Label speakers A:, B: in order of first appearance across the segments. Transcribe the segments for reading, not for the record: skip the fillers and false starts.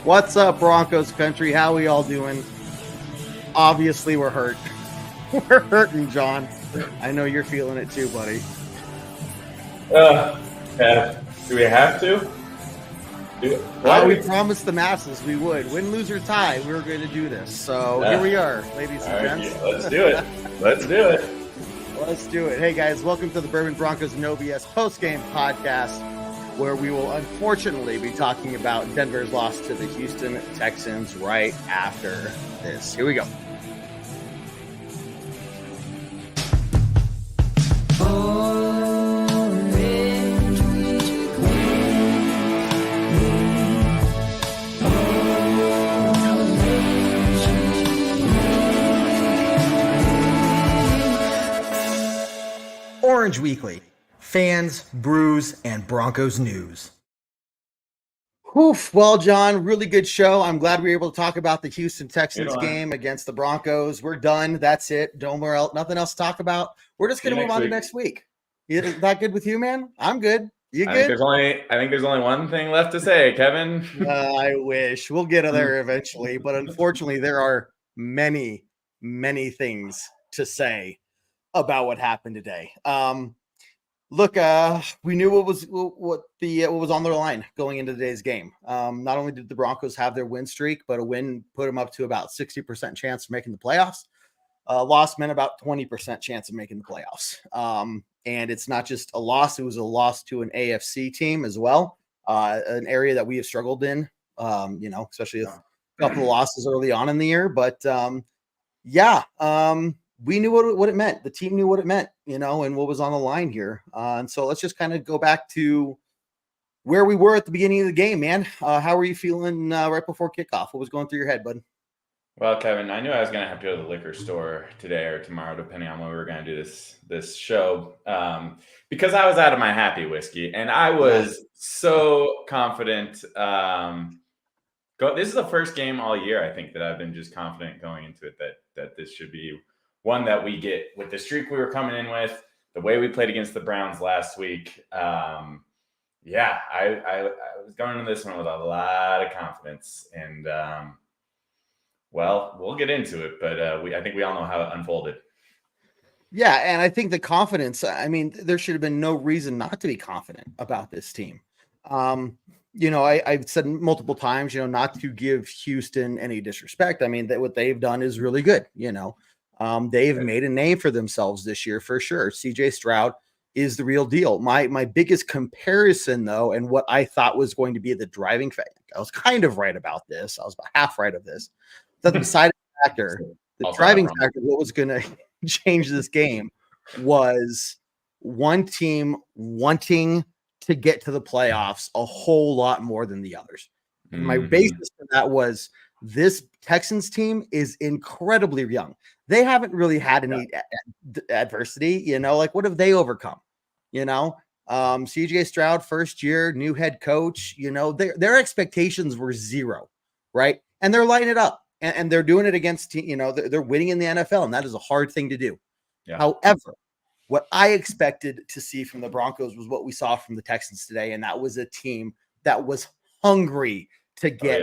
A: What's up, Broncos country? How we all doing? Obviously, we're hurt. We're hurting, John. I know you're feeling it too, buddy.
B: Do we have to?
A: We promised the masses we would. Win, lose, or tie, we were going to do this. So here we are, ladies and gents.
B: Yeah, let's do it. Let's do it.
A: Let's do it. Hey, guys, welcome to the Bourbon Broncos and OWBN Postgame Podcast, where we will unfortunately be talking about Denver's loss to the Houston Texans right after this. Here we go. Orange Weekly, fans, brews, and Broncos news. Oof. Well, John, really good show. I'm glad we were able to talk about the Houston Texans game against the Broncos. We're done. That's it. Nothing else to talk about. We're just going to move on to next week. Is that good with you, man? I'm good. You good?
B: I think there's only one thing left to say, Kevin.
A: I wish. We'll get there eventually. But unfortunately, there are many, many things to say about what happened today. Look, we knew what was on the line going into today's game. Not only did the Broncos have their win streak, but a win put them up to about 60% chance of making the playoffs. Loss meant about 20% chance of making the playoffs. And it's not just a loss; it was a loss to an AFC team as well, an area that we have struggled in. Especially a couple of losses early on in the year. But we knew what it meant. The team knew what it meant, and what was on the line here. And so let's just kind of go back to where we were at the beginning of the game, man. How were you feeling right before kickoff? What was going through your head, bud?
B: Well, Kevin, I knew I was going to have to go to the liquor store today or tomorrow, depending on when we were going to do this show, because I was out of my happy whiskey, and I was so confident. This is the first game all year, I think, that I've been just confident going into it that this should be one that we get with the streak we were coming in with, the way we played against the Browns last week. I was going into this one with a lot of confidence, and we'll get into it, but I think we all know how it unfolded.
A: Yeah, and I think the confidence, there should have been no reason not to be confident about this team. I've said multiple times, not to give Houston any disrespect. That what they've done is really good, They've made a name for themselves this year for sure. CJ Stroud is the real deal. My biggest comparison, though, and what I thought was going to be the driving factor, I was kind of right about this. I was about half right of this. The deciding factor, the driving factor, what was going to change this game was one team wanting to get to the playoffs a whole lot more than the others. And my basis for that was this Texans team is incredibly young. They haven't really had any adversity, what have they overcome? CJ Stroud, first year, new head coach, their expectations were zero, right? And they're lighting it up and they're doing it against, they're winning in the NFL, and that is a hard thing to do. Yeah. However, what I expected to see from the Broncos was what we saw from the Texans today. And that was a team that was hungry to get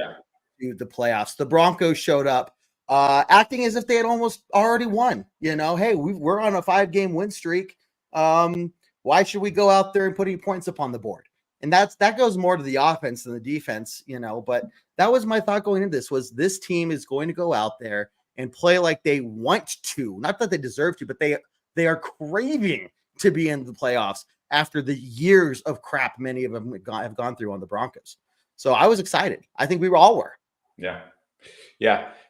A: to the playoffs. The Broncos showed up acting as if they had almost already won. Hey, we're on a 5-game win streak. Why should we go out there and put any points up on the board? And that goes more to the offense than the defense, but that was my thought going into this, was this team is going to go out there and play like they want to, not that they deserve to, but they are craving to be in the playoffs after the years of crap many of them have gone through on the Broncos. So I was excited. I think we all were.
B: Yeah.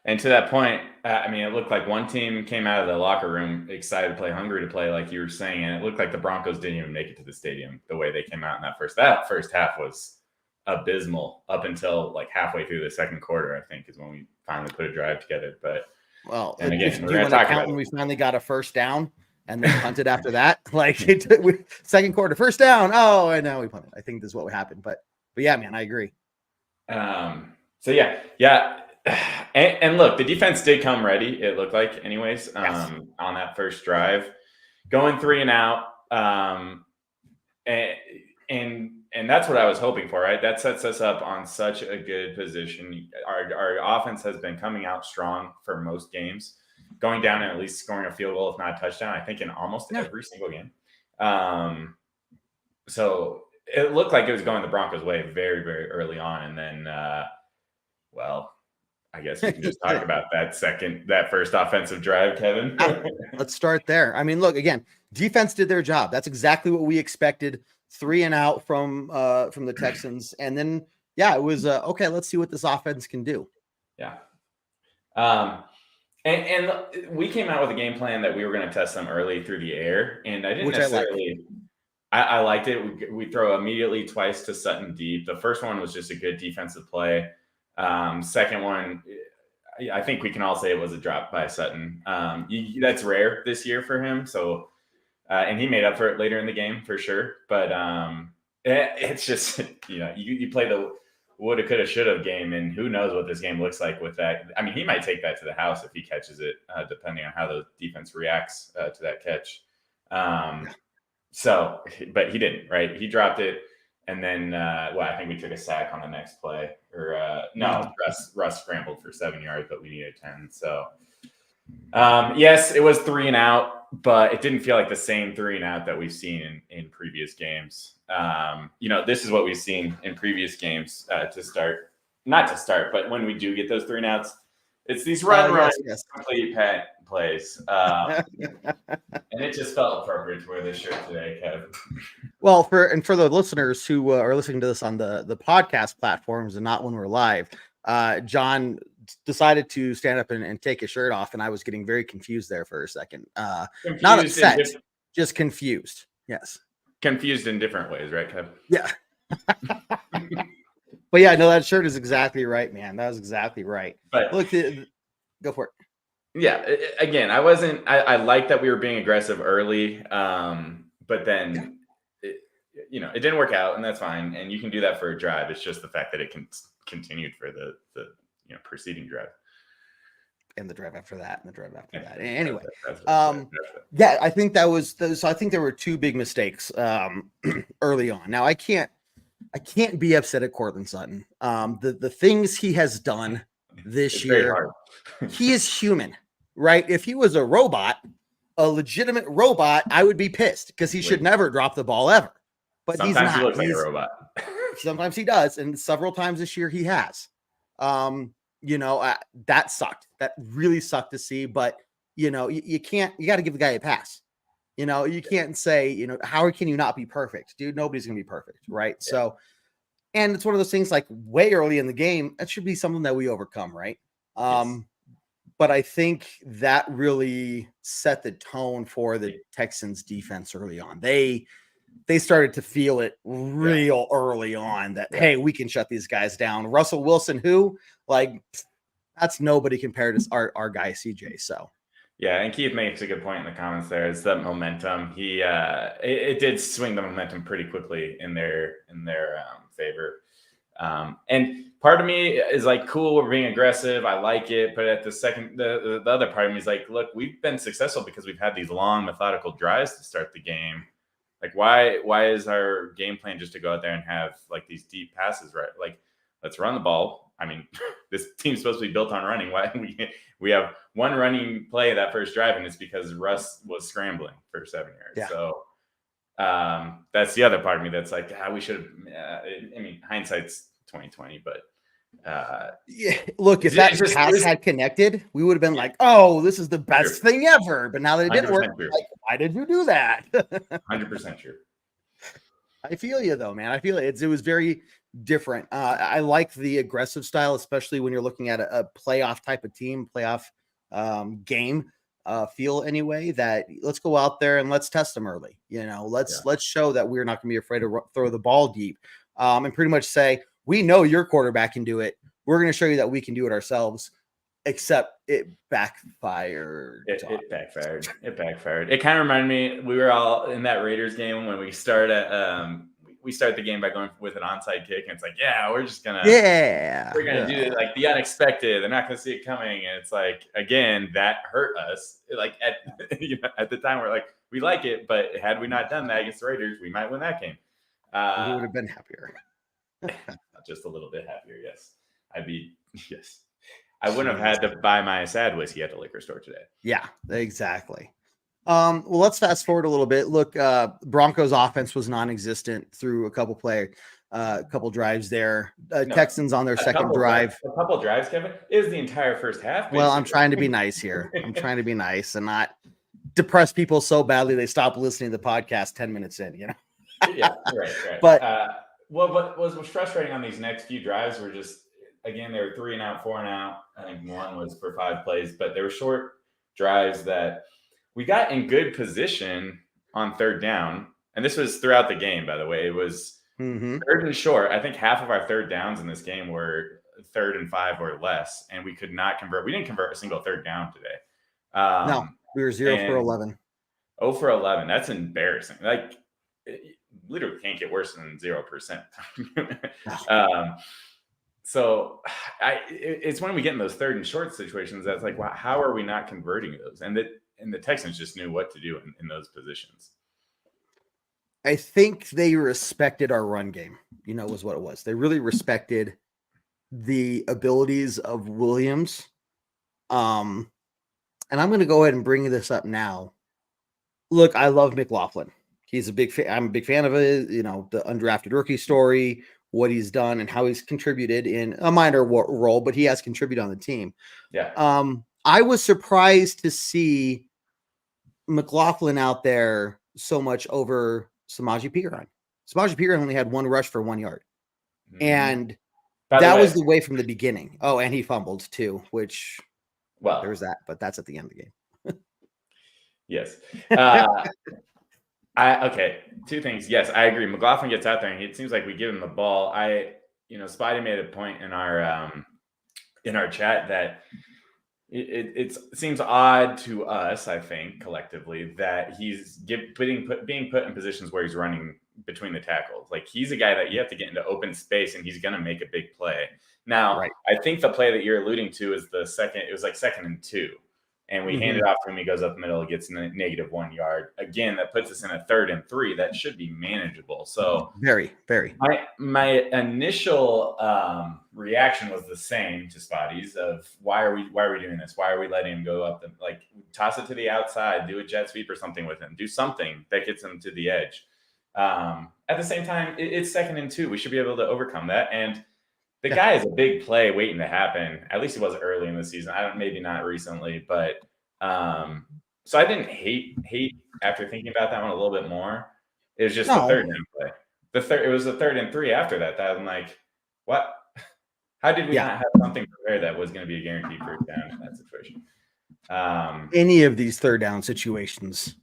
B: And to that point, it looked like one team came out of the locker room excited to play, hungry to play, like you were saying, and it looked like the Broncos didn't even make it to the stadium the way they came out in that first half was abysmal up until like halfway through the second quarter, I think, is when we finally put a drive together. But
A: and again, we're going to talk about when we finally got a first down and then punted after that. Like second quarter, first down. Oh, and now we punted. I think this is what happened. But yeah, man, I agree.
B: And look, the defense did come ready, it looked like, anyways, on that first drive, going 3 and out. And and that's what I was hoping for, right? That sets us up on such a good position. Our offense has been coming out strong for most games, going down and at least scoring a field goal, if not a touchdown, I think in almost every single game. So it looked like it was going the Broncos' way very, very early on. And then, I guess we can just talk about that first offensive drive, Kevin.
A: Let's start there. I mean, look, again, defense did their job. That's exactly what we expected. 3 and out from the Texans. And then, it was okay. Let's see what this offense can do.
B: Yeah. And we came out with a game plan that we were going to test them early through the air. And I didn't necessarily, I liked it. We throw immediately twice to Sutton deep. The first one was just a good defensive play. Second one, I think we can all say it was a drop by Sutton. That's rare this year for him. So, and he made up for it later in the game for sure. But it's just, you play the woulda, coulda, shoulda game, and who knows what this game looks like with that. I mean, he might take that to the house if he catches it, depending on how the defense reacts to that catch. So, but he didn't, right? He dropped it. And then, I think we took a sack on the next play. Russ scrambled for 7 yards, but we needed 10. So, yes, it was 3 and out, but it didn't feel like the same 3 and out that we've seen in previous games. This is what we've seen in previous games not to start, but when we do get those 3 and outs, it's these complete plays. And it just felt appropriate to wear this shirt today, Kev.
A: Well, for the listeners who are listening to this on the podcast platforms and not when we're live, John decided to stand up and take his shirt off, and I was getting very confused there for a second. Not upset, just confused. Yes.
B: Confused in different ways, right, Kev?
A: Yeah. But no, that shirt is exactly right, man. That was exactly right. But look, go for it.
B: Yeah. Again, I like that we were being aggressive early. But then, it didn't work out, and that's fine. And you can do that for a drive. It's just the fact that it continued for the preceding drive.
A: And the drive after that, and the drive after that. Anyway, I think that was. So I think there were 2 big mistakes early on. Now I can't be upset at Courtland Sutton. The things he has done this year, he is human, right? If he was a robot, a legitimate robot, I would be pissed because he should never drop the ball ever. But
B: sometimes
A: he's not.
B: He looks like a robot.
A: Sometimes he does, and several times this year he has. That sucked. That really sucked to see. But you got to give the guy a pass. You can't say, how can you not be perfect, dude? Nobody's gonna be perfect, right? Yeah. So, and it's one of those things like way early in the game, that should be something that we overcome, right? Yes. But I think that really set the tone for the Texans defense early on. They started to feel it real early on that, hey, we can shut these guys down. Russell Wilson, that's nobody compared to our guy CJ. So
B: yeah, and Keith makes a good point in the comments there. It's that momentum. He it did swing the momentum pretty quickly in their favor. And part of me is like, cool, we're being aggressive. I like it. But at the other part of me is like, look, we've been successful because we've had these long methodical drives to start the game. Like, why is our game plan just to go out there and have like these deep passes, right? Like, let's run the ball. I mean, this team's supposed to be built on running. Why we have one running play that first drive, and it's because Russ was scrambling for 7 yards. Yeah. So that's the other part of me that's like, we should have. I mean, hindsight's 20/20, but
A: look, if that pass had connected, we would have been like, oh, this is the best thing ever. But now that it didn't work, like, why did you do that?
B: 100% true.
A: I feel you though, man. I feel it was very different. I like the aggressive style, especially when you're looking at a playoff type of team, playoff game feel anyway, that let's go out there and let's test them early. Let's show that we're not going to be afraid to throw the ball deep and pretty much say, we know your quarterback can do it. We're going to show you that we can do it ourselves, except it backfired.
B: It backfired. It backfired. It kind of reminded me, we were all in that Raiders game when we start the game by going with an onside kick. And it's like, we're going to do like the unexpected. They're not going to see it coming. And it's like, again, that hurt us. Like at the time we're like, we like it, but had we not done that against the Raiders, we might win that game.
A: You would have been happier.
B: Just a little bit happier, yes. Yes. I wouldn't have had to buy my sad whiskey at the liquor store today.
A: Yeah, exactly. Well, let's fast forward a little bit. Look, Broncos offense was non-existent through a couple drives there. Texans on their second drive.
B: A couple drives, Kevin. It was the entire first half. Basically.
A: Well, I'm trying to be nice here. I'm trying to be nice and not depress people so badly they stop listening to the podcast 10 minutes in, you know?
B: Yeah, right.
A: But
B: what was frustrating on these next few drives were just, again, they were 3 and out, 4 and out. I think one was for 5 plays, but they were short drives that we got in good position on third down. And this was throughout the game, by the way. It was third and short. I think half of our third downs in this game were 3rd and 5 or less, and we could not convert. We didn't convert a single third down today.
A: No, we were 0 for 11.
B: 0 for 11. That's embarrassing. Like, it literally can't get worse than 0%. So it's when we get in those third and short situations that's like, wow, how are we not converting those? And the Texans just knew what to do in those positions.
A: I think they respected our run game, was what it was. They really respected the abilities of Williams. And I'm going to go ahead and bring this up now. Look, I love McLaughlin. He's a big fan. I'm a big fan of it. The undrafted rookie story, what he's done and how he's contributed in a minor role, but he has contributed on the team.
B: Yeah.
A: I was surprised to see McLaughlin out there so much over Samaje Perine. Samaje Perine only had 1 rush for 1 yard. And that was the way from the beginning. Oh, and he fumbled too, which, well, there was that, but that's at the end of the game.
B: Yes. Okay, 2 things. Yes, I agree. McLaughlin gets out there, and it seems like we give him the ball. Spidey made a point in our chat that it seems odd to us, I think, collectively, that he's being put in positions where he's running between the tackles. Like, he's a guy that you have to get into open space, and he's going to make a big play. Now, right. I think the play that you're alluding to is the second. It was like 2nd and 2. And we hand it off to him. He goes up the middle, gets negative -1 yard. Again, that puts us in a 3rd and 3. That should be manageable. So
A: very, very.
B: My initial reaction was the same to Spotty's of why are we doing this? Why are we letting him go up toss it to the outside, do a jet sweep or something with him, do something that gets him to the edge. At the same time, it's 2nd and 2. We should be able to overcome that. And the guy is a big play waiting to happen. At least it was early in the season. Maybe not recently, but so I didn't hate after thinking about that one a little bit more. It was just the 3rd down play. It was the 3rd and 3 after that. That I'm like, what? How did we not have something prepared that was going to be a guaranteed first down in that situation?
A: Any of these 3rd down situations,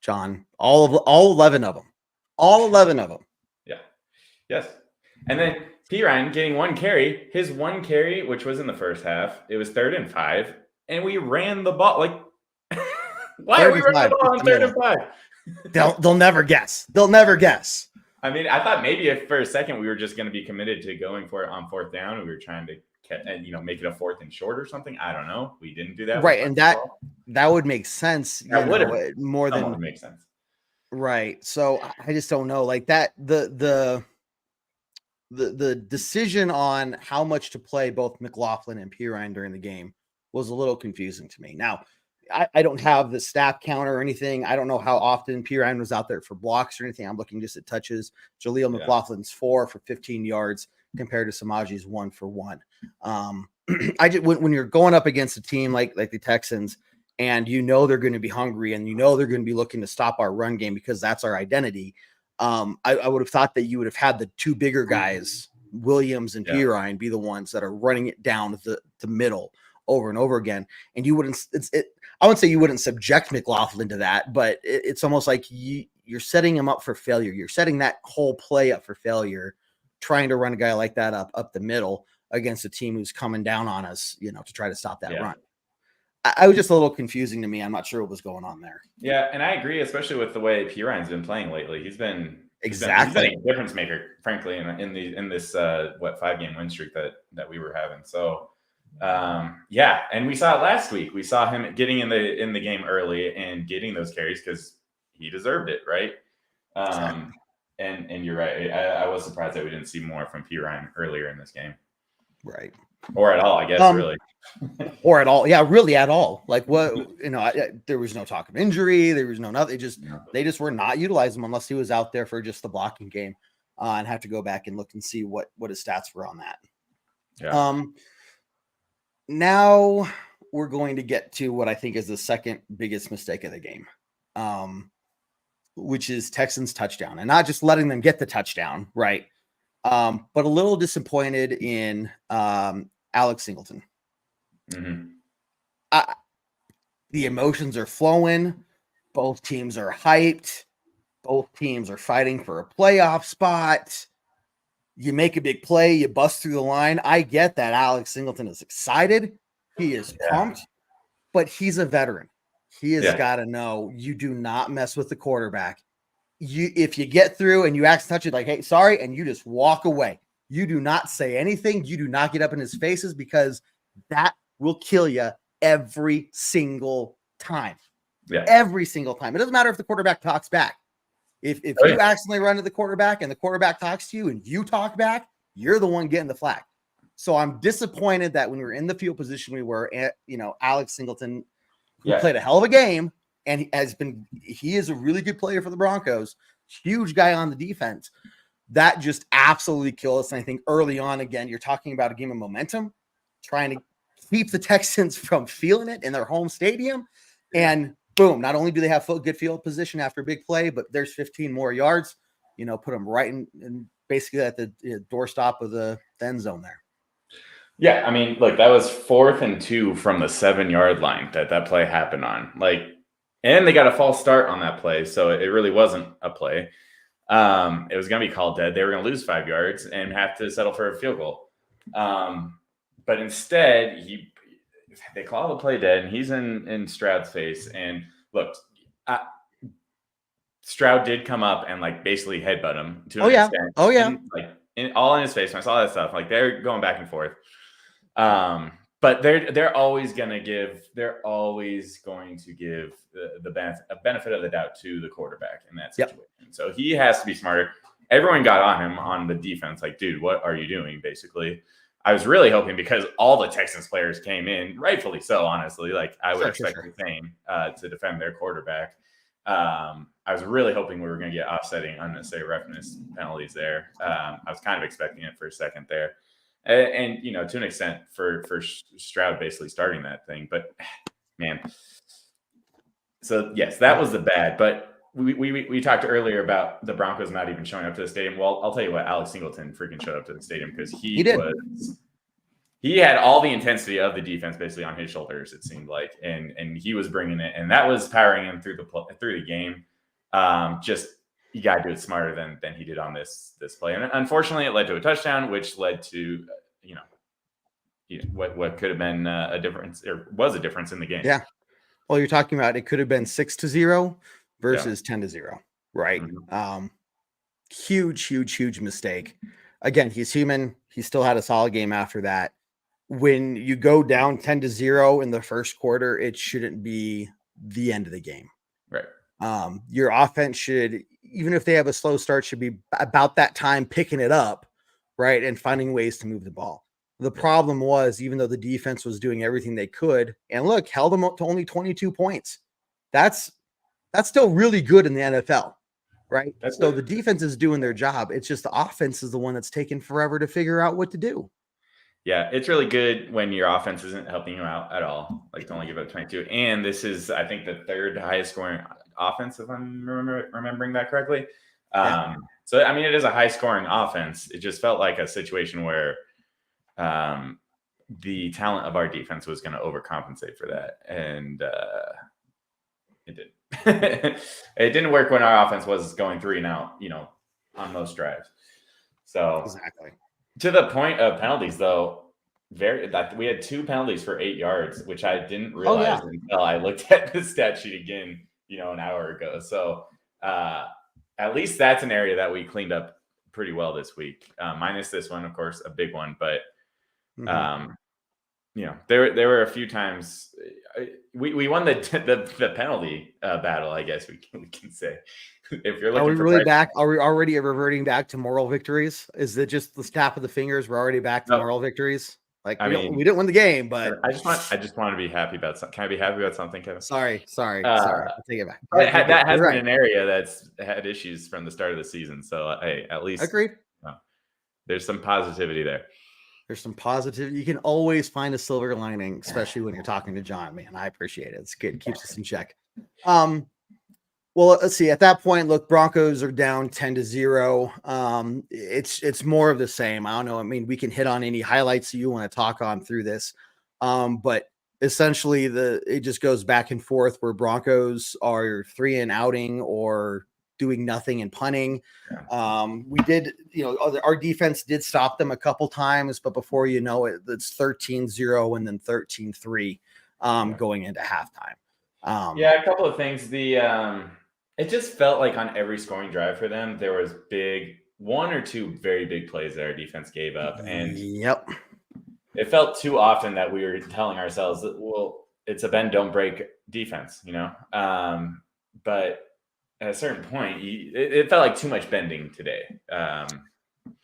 A: John, all 11 of them. All 11 of them.
B: Yeah. Yes. And then Perine getting 1 carry, his 1 carry, which was in the first half, it was 3rd and 5, and we ran the ball. Like, why are we running the ball on 3rd and
A: 5? They'll never guess. They'll never guess.
B: I mean, I thought maybe if for a second we were just going to be committed to going for it on 4th down, and we were trying to make it a 4th and short or something. I don't know. We didn't do that.
A: Right, and that would make sense.
B: That would have
A: more than
B: make sense.
A: Right. So I just don't know. Like that, the decision on how much to play both McLaughlin and Perine during the game was a little confusing to me. Now, I don't have the snap counter or anything. I don't know how often Perine was out there for blocks or anything. I'm looking just at touches. Jaleel McLaughlin's 4 for 15 yards compared to Samaje's 1 for 1. When you're going up against a team like the Texans, and they're going to be hungry, and they're going to be looking to stop our run game because that's our identity. I would have thought that you would have had the 2 bigger guys, Williams and Perine, be the ones that are running it down the middle over and over again. And you wouldn't. I wouldn't say you wouldn't subject McLaughlin to that, but it's almost like you're setting him up for failure. You're setting that whole play up for failure, trying to run a guy like that up the middle against a team who's coming down on us, to try to stop that run. I was just a little confusing to me. I'm not sure what was going on there.
B: Yeah, and I agree, especially with the way Perine's been playing lately. He's been a difference maker, frankly, in this 5-game win streak that we were having. So, and we saw it last week. We saw him getting in the game early and getting those carries because he deserved it, right? And you're right. I was surprised that we didn't see more from P. Ryan earlier in this game.
A: Right.
B: Or at all, I guess, really.
A: Or at all. Yeah, really at all. Like what, there was no talk of injury. There was no nothing. They just were not utilizing him unless he was out there for just the blocking game, and have to go back and look and see what his stats were on that.
B: Yeah.
A: Now we're going to get to what I think is the second biggest mistake of the game, which is Texans touchdown, and not just letting them get the touchdown, right? But a little disappointed in Alex Singleton.
B: Mm-hmm.
A: The emotions are flowing. Both teams are hyped. Both teams are fighting for a playoff spot. You make a big play, you bust through the line. I get that Alex Singleton is excited. He is pumped, but he's a veteran. He has got to know you do not mess with the quarterback. If you get through and you act touch it like, hey, sorry, and you just walk away. You do not say anything. You do not get up in his faces, because that will kill you every single time.
B: Yeah.
A: Every single time. It doesn't matter if the quarterback talks back. If you accidentally run to the quarterback and the quarterback talks to you and you talk back, you're the one getting the flag. So I'm disappointed that when we were in the field position we were at, Alex Singleton, who played a hell of a game, and he is a really good player for the Broncos, huge guy on the defense. That just absolutely killed us. And I think early on, again, you're talking about a game of momentum, trying to keep the Texans from feeling it in their home stadium. And boom, not only do they have good field position after a big play, but there's 15 more yards, put them right in basically at the doorstop of the end zone there.
B: Yeah, I mean, look, that was 4th and 2 from the 7-yard line that play happened on. And they got a false start on that play, so it really wasn't a play. It was going to be called dead. They were going to lose 5 yards and have to settle for a field goal. But instead, they call the play dead, and he's in Stroud's face. And look, Stroud did come up and basically headbutt him to an extent.
A: Oh yeah.
B: And, all in his face. And I saw that stuff. They're going back and forth. But they're always going to give the benefit of the doubt to the quarterback in that situation. So he has to be smarter. Everyone got on him on the defense. Dude, what are you doing? Basically, I was really hoping, because all the Texans players came in, rightfully so, honestly. I would expect the same to defend their quarterback. I was really hoping we were going to get offsetting unnecessary roughness penalties there. I was kind of expecting it for a second there. And to an extent for Stroud basically starting that thing. But, man. So, yes, that was the bad. But we talked earlier about the Broncos not even showing up to the stadium. Well, I'll tell you what, Alex Singleton freaking showed up to the stadium, because he had all the intensity of the defense basically on his shoulders, it seemed like, and he was bringing it, and that was powering him through the game. Just you got to do it smarter than he did on this play, and unfortunately, it led to a touchdown, which led to what could have been a difference, or was a difference in the game.
A: Yeah. Well, you're talking about it could have been 6-0 versus 10-0, right? Mm-hmm. Huge mistake. Again, he's human. He still had a solid game after that. When you go down 10-0 in the first quarter, it shouldn't be the end of the game.
B: Right.
A: Your offense should, even if they have a slow start, should be about that time picking it up, right, and finding ways to move the ball. The problem was, even though the defense was doing everything they could, and look, held them up to only 22 points. That's still really good in the NFL, right? So the defense is doing their job. It's just the offense is the one that's taking forever to figure out what to do.
B: Yeah, it's really good when your offense isn't helping you out at all. To only give up 22. And this is, I think, the 3rd highest scoring offense, if I'm remembering that correctly. So, I mean, it is a high scoring offense. It just felt like a situation where the talent of our defense was going to overcompensate for that. And it didn't. It didn't work when our offense was going 3 and out, on most drives. So
A: exactly.
B: To the point of penalties, though, we had 2 penalties for 8 yards, which I didn't realize until I looked at the stat sheet again, an hour ago. So at least that's an area that we cleaned up pretty well this week. Minus this one, of course, a big one, but there were a few times we won the penalty battle, I guess we can say. if you're
A: Are we
B: looking for
A: really back? Are we already reverting back to moral victories? Is it just the snap of the fingers? We're already back to moral victories. Like we didn't win the game, but
B: I just want to be happy about something. Can I be happy about something, Kevin?
A: Sorry. I'll take it back.
B: That has been an area that's had issues from the start of the season. So hey, at least
A: agreed.
B: There's some positivity there.
A: There's some positivity. You can always find a silver lining, especially when you're talking to Jon, man. I appreciate it. It's good. It keeps us in check. Well, let's see. At that point, look, Broncos are down 10-0. It's more of the same. I don't know. I mean, we can hit on any highlights you want to talk on through this. But essentially it just goes back and forth where Broncos are 3-and-outing or doing nothing and punting. We did, our defense did stop them a couple times, but before you know it, it's 13-0 and then 13-3 going into halftime.
B: A couple of things. It just felt like on every scoring drive for them, there was one or two very big plays that our defense gave up. And it felt too often that we were telling ourselves that, well, it's a bend, don't break defense, but at a certain point, it felt like too much bending today.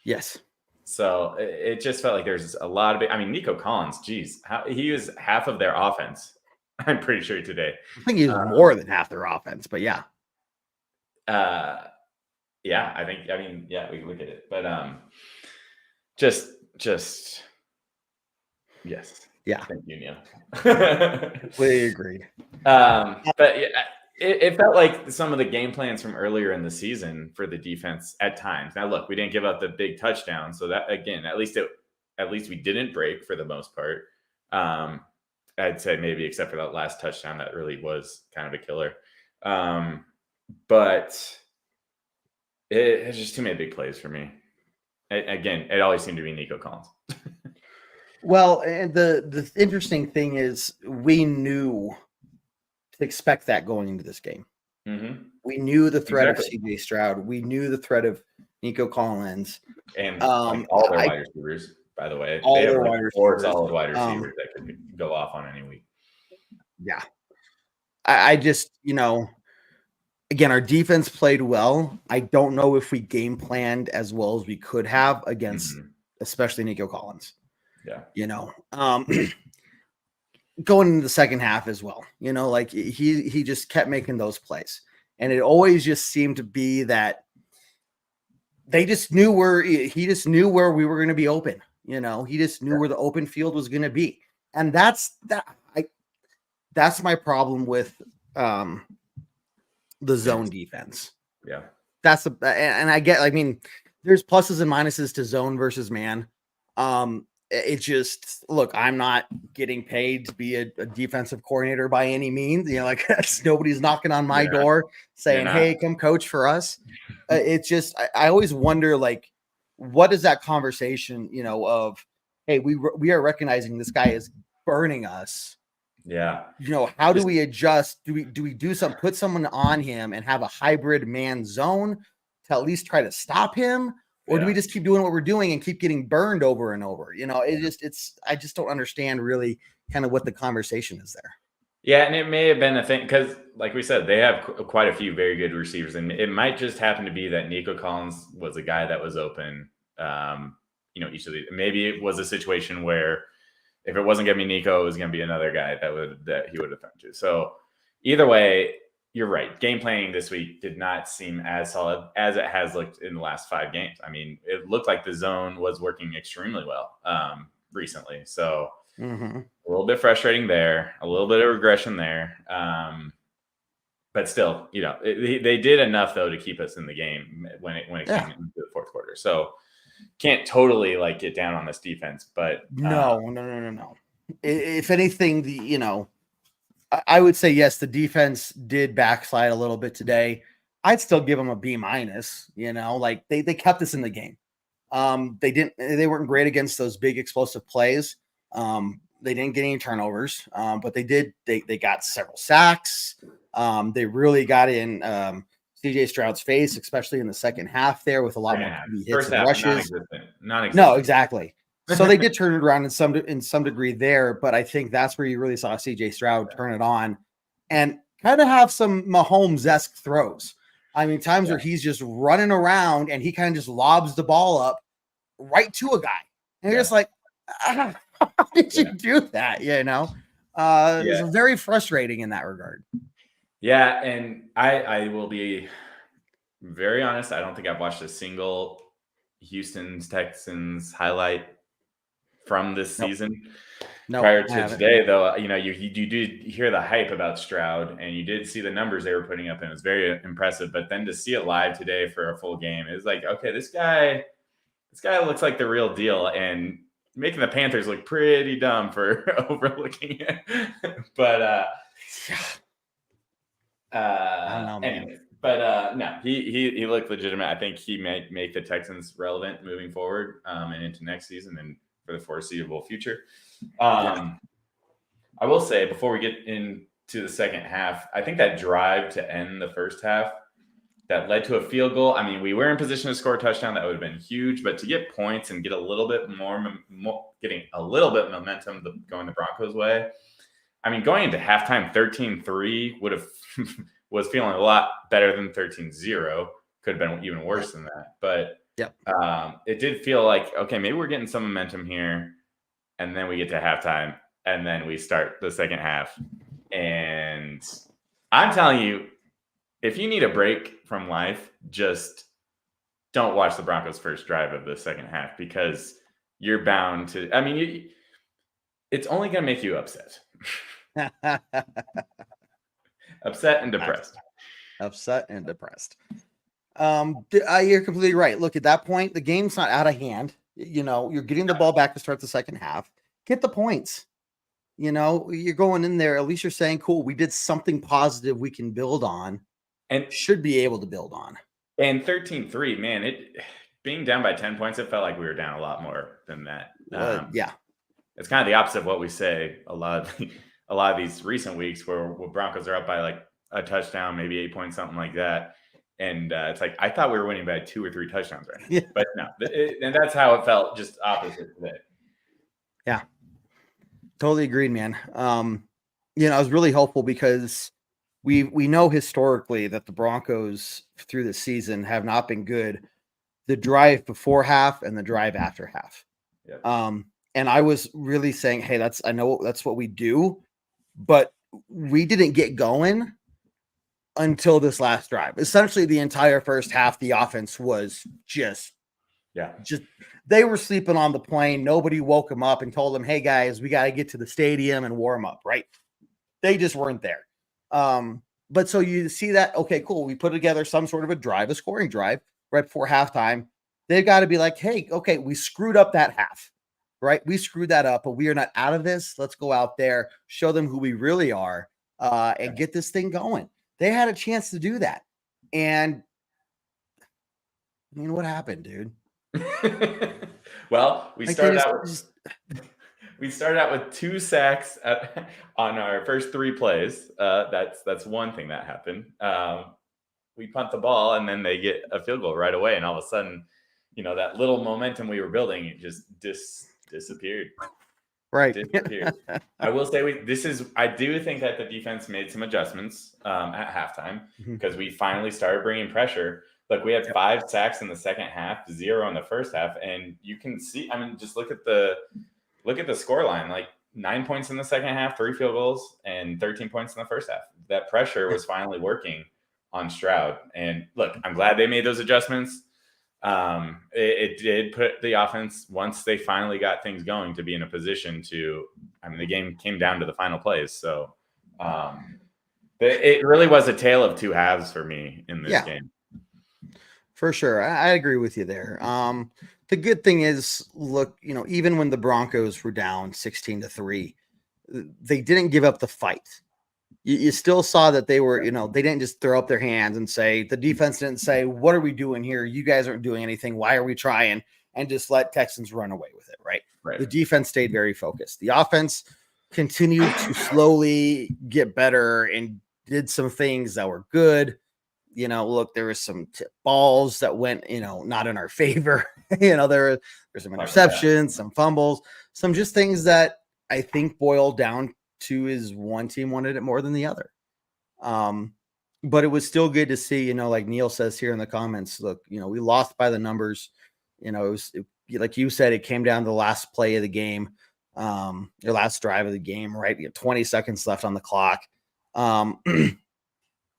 A: Yes.
B: So it just felt like there's a lot of Nico Collins, geez, he was half of their offense. I'm pretty sure today.
A: I think he was more than half their offense, but yeah.
B: I think, we can look at it, but just yes.
A: Yeah.
B: Thank you, Neil.
A: Completely agreed.
B: But it felt like some of the game plans from earlier in the season for the defense at times. Now, look, we didn't give up the big touchdown. So that, again, at least we didn't break for the most part. I'd say maybe except for that last touchdown, that really was kind of a killer. But it's just too many big plays for me. It always seemed to be Nico Collins.
A: Well, and the interesting thing is we knew to expect that going into this game.
B: Mm-hmm.
A: We knew the threat of CJ Stroud. We knew the threat of Nico Collins.
B: And all their wide receivers, by the way.
A: All their wide receivers.
B: 4 solid wide receivers that could go off on any week.
A: Yeah. I just, again, our defense played well. I don't know if we game planned as well as we could have against especially Nico Collins.
B: Yeah.
A: Going into the second half as well, like he just kept making those plays. And it always just seemed to be that he just knew where we were going to be open. He just knew where the open field was going to be. And that's my problem with the zone defense.
B: Yeah.
A: And I get, there's pluses and minuses to zone versus man. It just, look, I'm not getting paid to be a defensive coordinator by any means. Nobody's knocking on my door saying, hey, come coach for us. It's just, I always wonder, what is that conversation, of, hey, we are recognizing this guy is burning us.
B: Yeah.
A: How do we adjust? Do we do something, put someone on him and have a hybrid man zone to at least try to stop him? Or do we just keep doing what we're doing and keep getting burned over and over? I just don't understand really kind of what the conversation is there.
B: Yeah. And it may have been a thing because, like we said, they have quite a few very good receivers. And it might just happen to be that Nico Collins was a guy that was open. Each of these, maybe it was a situation where if it wasn't going to be Nico, it was going to be another guy that he would have thrown to. So either way, you're right. Game planning this week did not seem as solid as it has looked in the last 5 games. It looked like the zone was working extremely well recently. So a little bit frustrating there, a little bit of regression there. But still, they did enough though to keep us in the game when it came into the fourth quarter. So can't totally get down on this defense, but
A: no. If anything, I would say, yes, the defense did backslide a little bit today. I'd still give them a B-. They kept us in the game. They weren't great against those big explosive plays. They didn't get any turnovers, but they got several sacks. They really got in CJ Stroud's face, especially in the second half there with a lot more hits and rushes.
B: Non-existent.
A: No, exactly. So they did turn it around in some degree there, but I think that's where you really saw CJ Stroud turn it on and kind of have some Mahomes-esque throws. I mean, times where he's just running around and he kind of just lobs the ball up right to a guy. And you're just like, how did you do that? It's very frustrating in that regard.
B: Yeah. And I will be very honest. I don't think I've watched a single Houston's Texans highlight from this season. Prior to today, though, you did hear the hype about Stroud, and you did see the numbers they were putting up, and it was very impressive. But then to see it live today for a full game, it was like, okay, this guy looks like the real deal, and making the Panthers look pretty dumb for overlooking it. But
A: I don't know, man.
B: Anyways, but no, he looked legitimate. I think he may make the Texans relevant moving forward and into next season and for the foreseeable future. I will say before we get into the second half, I think that drive to end the first half that led to a field goal. I mean, we were in position to score a touchdown. That would have been huge, but to get points and get a little bit more getting a little bit momentum going the Broncos' way. I mean, going into halftime 13-3 was feeling a lot better than 13-0. Could have been even worse than that. But it did feel like, okay, maybe we're getting some momentum here. And then we get to halftime, and then we start the second half. And I'm telling you, if you need a break from life, just don't watch the Broncos' first drive of the second half, because you're bound to – I mean, it's only going to make you upset. Upset and depressed.
A: You're completely right. Look, at that point, the game's not out of hand. You're getting the ball back to start the second half. Get the points. You're going in there. At least you're saying, cool, we did something positive we can build on and should be able to build on.
B: And 13-3, man, being down by 10 points, it felt like we were down a lot more than that. It's kind of the opposite of what we say a lot of these recent weeks where Broncos are up by like a touchdown, maybe 8 points, something like that. And it's like, I thought we were winning by 2 or 3 touchdowns right now. Yeah. But no, and that's how it felt, just opposite today.
A: Yeah, totally agreed, man. It was really helpful because we know historically that the Broncos through the season have not been good. The drive before half and the drive after half. Yeah. And I was really saying, hey, I know that's what we do, but we didn't get going until this last drive. Essentially the entire first half, the offense was just they were sleeping on the plane. Nobody woke them up and told them, hey guys, we got to get to the stadium and warm up, right? They just weren't there. But so you see that, okay, cool. We put together some sort of a scoring drive right before halftime. They've got to be like, hey, okay, we screwed up that half, right? We screwed that up, but we are not out of this. Let's go out there, show them who we really are, and get this thing going. They had a chance to do that. And I mean, what happened, dude?
B: Well, we started out with 2 sacks on our first 3 plays. That's one thing that happened. We punt the ball, and then they get a field goal right away. And all of a sudden, that little momentum we were building, it just disappeared.
A: Right.
B: I will say I do think that the defense made some adjustments at halftime because we finally started bringing pressure. Look, we had 5 sacks in the second half, 0 in the first half, and you can see. I mean, just look at the score line. Like 9 points in the second half, 3 field goals, and 13 points in the first half. That pressure was finally working on Stroud. And look, I'm glad they made those adjustments. It did put the offense, once they finally got things going, to be in a position to. I mean, the game came down to the final plays, so it really was a tale of 2 halves for me in this game.
A: For sure. I agree with you there. The good thing is, look, even when the Broncos were down 16-3, they didn't give up the fight. You still saw that they were, they didn't just throw up their hands and say, the defense didn't say, what are we doing here? You guys aren't doing anything. Why are we trying? And just let Texans run away with it, right? The defense stayed very focused. The offense continued to slowly get better and did some things that were good. Look, there was some tip balls that went, not in our favor. There were some interceptions, some fumbles, some just things that I think boiled down to is one team wanted it more than the other. But it was still good to see, like Neil says here in the comments, look, we lost by the numbers. It was like you said, it came down to the last play of the game, your last drive of the game, right? 20 seconds left on the clock. And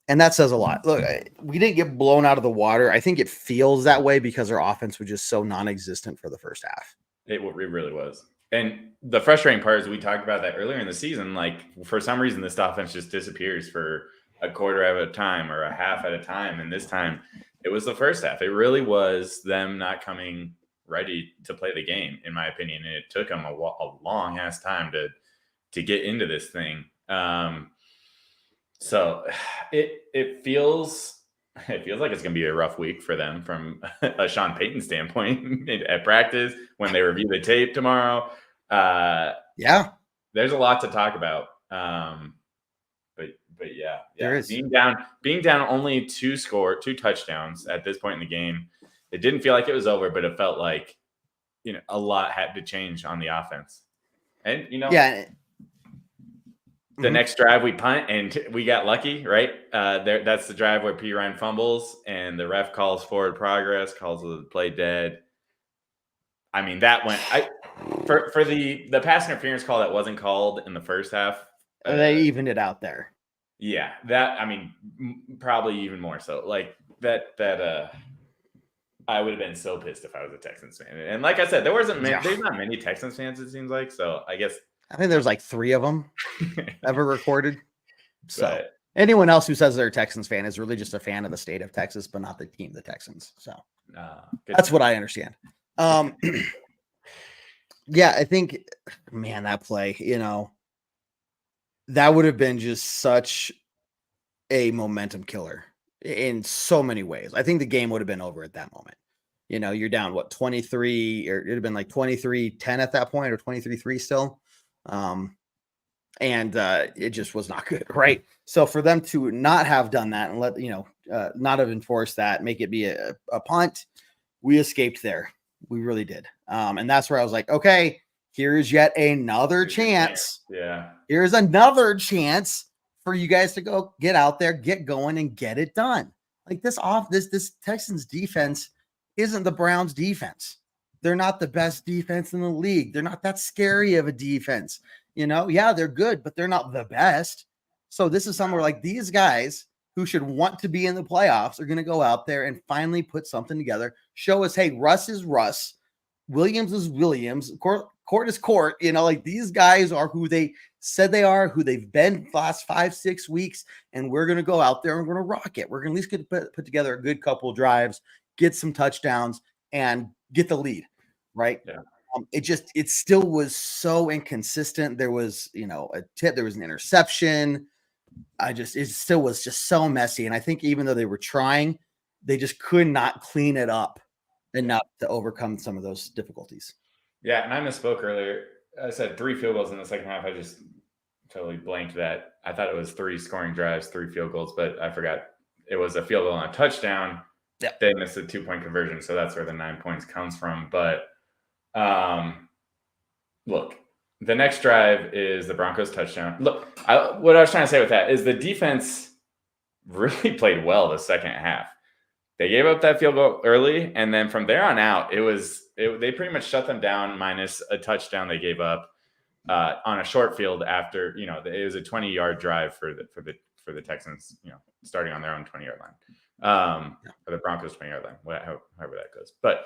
A: that says a lot. Look, we didn't get blown out of the water. I think it feels that way because our offense was just so non-existent for the first half.
B: It really was. And the frustrating part is we talked about that earlier in the season. Like, for some reason, this offense just disappears for a quarter at a time or a half at a time. And this time it was the first half. It really was them not coming ready to play the game, in my opinion. And it took them a long ass time to get into this thing. So it feels like it's going to be a rough week for them from a Sean Payton standpoint at practice when they review the tape tomorrow.
A: Yeah,
B: there's a lot to talk about. But yeah,
A: there is.
B: Being down only two touchdowns at this point in the game. It didn't feel like it was over, but it felt like, a lot had to change on the offense. And,
A: yeah.
B: The next drive we punt and we got lucky, right? That's the drive where P. Ryan fumbles and the ref calls forward progress, calls the play dead. I mean, that went for the pass interference call that wasn't called in the first half.
A: They evened it out there.
B: Yeah, probably even more so. Like that I would have been so pissed if I was a Texans fan. And like I said, there's not many Texans fans, it seems like. So I think
A: there's like 3 of them ever recorded. So anyone else who says they're a Texans fan is really just a fan of the state of Texas, but not the team, the Texans. So that's what I understand. Yeah, I think, man, that play, that would have been just such a momentum killer in so many ways. I think the game would have been over at that moment. You're down 23, or it'd have been like 23-10 at that point, or 23-3 still. And it just was not good, right? So for them to not have done that and not have enforced that, make it be a punt, we escaped there. We really did. And that's where I was like, okay, here's yet another chance.
B: Yeah.
A: Here's another chance for you guys to go get out there, get going, and get it done. Like this Texans defense isn't the Browns defense. They're not the best defense in the league. They're not that scary of a defense. Yeah, they're good, but they're not the best. So this is somewhere like these guys who should want to be in the playoffs are going to go out there and finally put something together. Show us, hey, Russ is Russ. Williams is Williams. Court is Court. Like these guys are who they said they are, who they've been the last 5-6 weeks. And we're going to go out there and we're going to rock it. We're going to at least put together a good couple of drives, get some touchdowns, and get the lead. Right.
B: Yeah.
A: It still was so inconsistent. There was, a tip, there was an interception. It still was just so messy. And I think even though they were trying, they just could not clean it up enough to overcome some of those difficulties.
B: Yeah. And I misspoke earlier. I said 3 field goals in the second half. I just totally blanked that. I thought it was 3 scoring drives, 3 field goals, but I forgot it was a field goal and a touchdown.
A: Yeah.
B: They missed a 2-point conversion. So that's where the 9 points comes from. But look, the next drive is the Broncos touchdown. Look, what I was trying to say with that is the defense really played well the second half. They gave up that field goal early, and then from there on out, they pretty much shut them down minus a touchdown they gave up on a short field after, it was a 20-yard drive for the Texans, starting on their own 20-yard line, or the Broncos 20-yard line, however that goes. But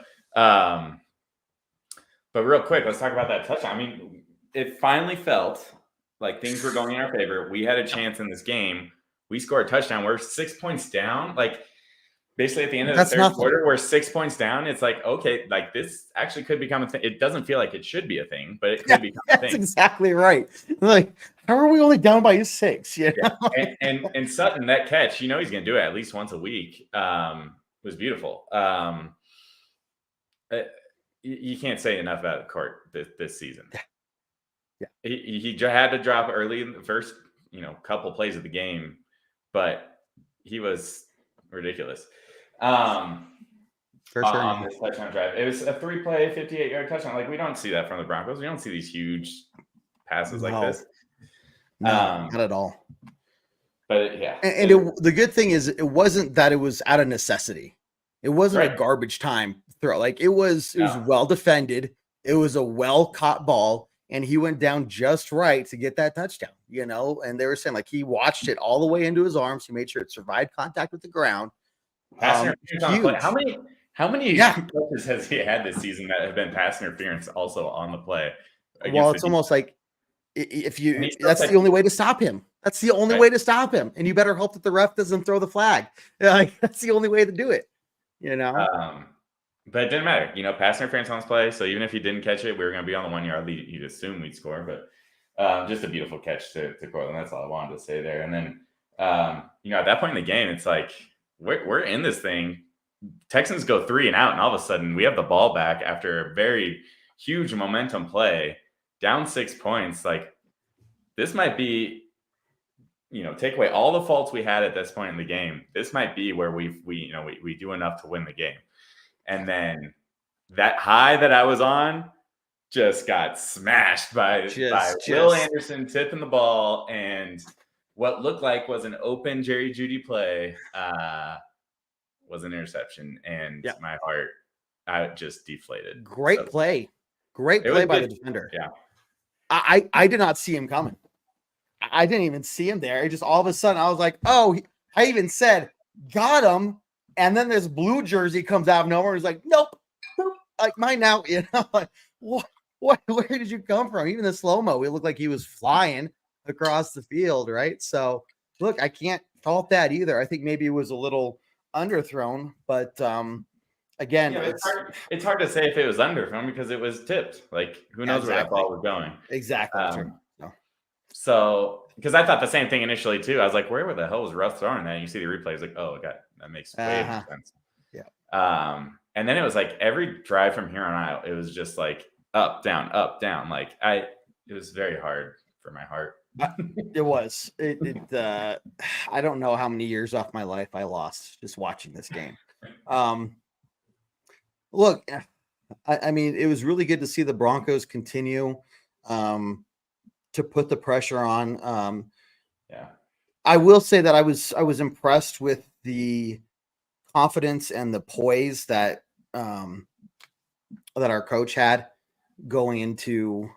B: real quick, let's talk about that touchdown. I mean, it finally felt like things were going in our favor. We had a chance in this game. We scored a touchdown. We're 6 points down. Like, basically at the end of the third quarter, we're 6 points down. It's like, okay, like this actually could become a thing. It doesn't feel like it should be a thing, but it could become a thing.
A: That's exactly right. Like, how are we only down by 6? Yeah.
B: And Sutton, that catch, he's going to do it at least once a week. Was beautiful. You can't say enough about Court this season.
A: Yeah.
B: He had to drop early in the first, couple plays of the game, but he was ridiculous. On this touchdown drive. It was a 3-play, 58-yard touchdown. Like, we don't see that from the Broncos. We don't see these huge passes like this.
A: No, not at all.
B: But yeah.
A: And the good thing is, it wasn't that it was out of necessity. It wasn't a garbage time throw. Like it was well defended. It was a well caught ball, and he went down just right to get that touchdown. And they were saying like he watched it all the way into his arms. He made sure it survived contact with the ground.
B: Pass interference on the play. How many touches has he had this season that have been pass interference also on the play?
A: Well, it's almost like that's the only way to stop him. That's the only way to stop him. And you better hope that the ref doesn't throw the flag. That's the only way to do it.
B: But it didn't matter. Pass interference on this play. So even if he didn't catch it, we were going to be on the 1 yard lead. You'd assume we'd score, but just a beautiful catch to Cortland. That's all I wanted to say there. And then, at that point in the game, it's like we're in this thing. Texans go 3 and out, and all of a sudden we have the ball back after a very huge momentum play, down 6 points. Like this might be, take away all the faults we had at this point in the game. This might be where we do enough to win the game. And then that high that I was on just got smashed by Will Anderson tipping the ball, and what looked like was an open Jerry Jeudy play was an interception, and my heart, I just deflated.
A: Great play by the defender.
B: Yeah,
A: I did not see him coming. I didn't even see him there. It just all of a sudden I was like, oh, I even said, got him. And then this blue jersey comes out of nowhere. He's like, nope, like mine now. Like what? Where did you come from? Even the slow-mo, it looked like he was flying across the field, right? So look, I can't fault that either. I think maybe it was a little underthrown, but again,
B: it's hard to say if it was underthrown because it was tipped. Like who knows where that ball was going?
A: Exactly.
B: So, because I thought the same thing initially too. I was like, where the hell was Russ throwing that? And you see the replay, it's like, oh, that makes way more sense.
A: Yeah.
B: And then it was like every drive from here on out, it was just like up, down, up, down. Like it was very hard for my heart.
A: It was. I don't know how many years off my life I lost just watching this game. Look, I mean, it was really good to see the Broncos continue to put the pressure on. I will say that I was impressed with the confidence and the poise that our coach had going into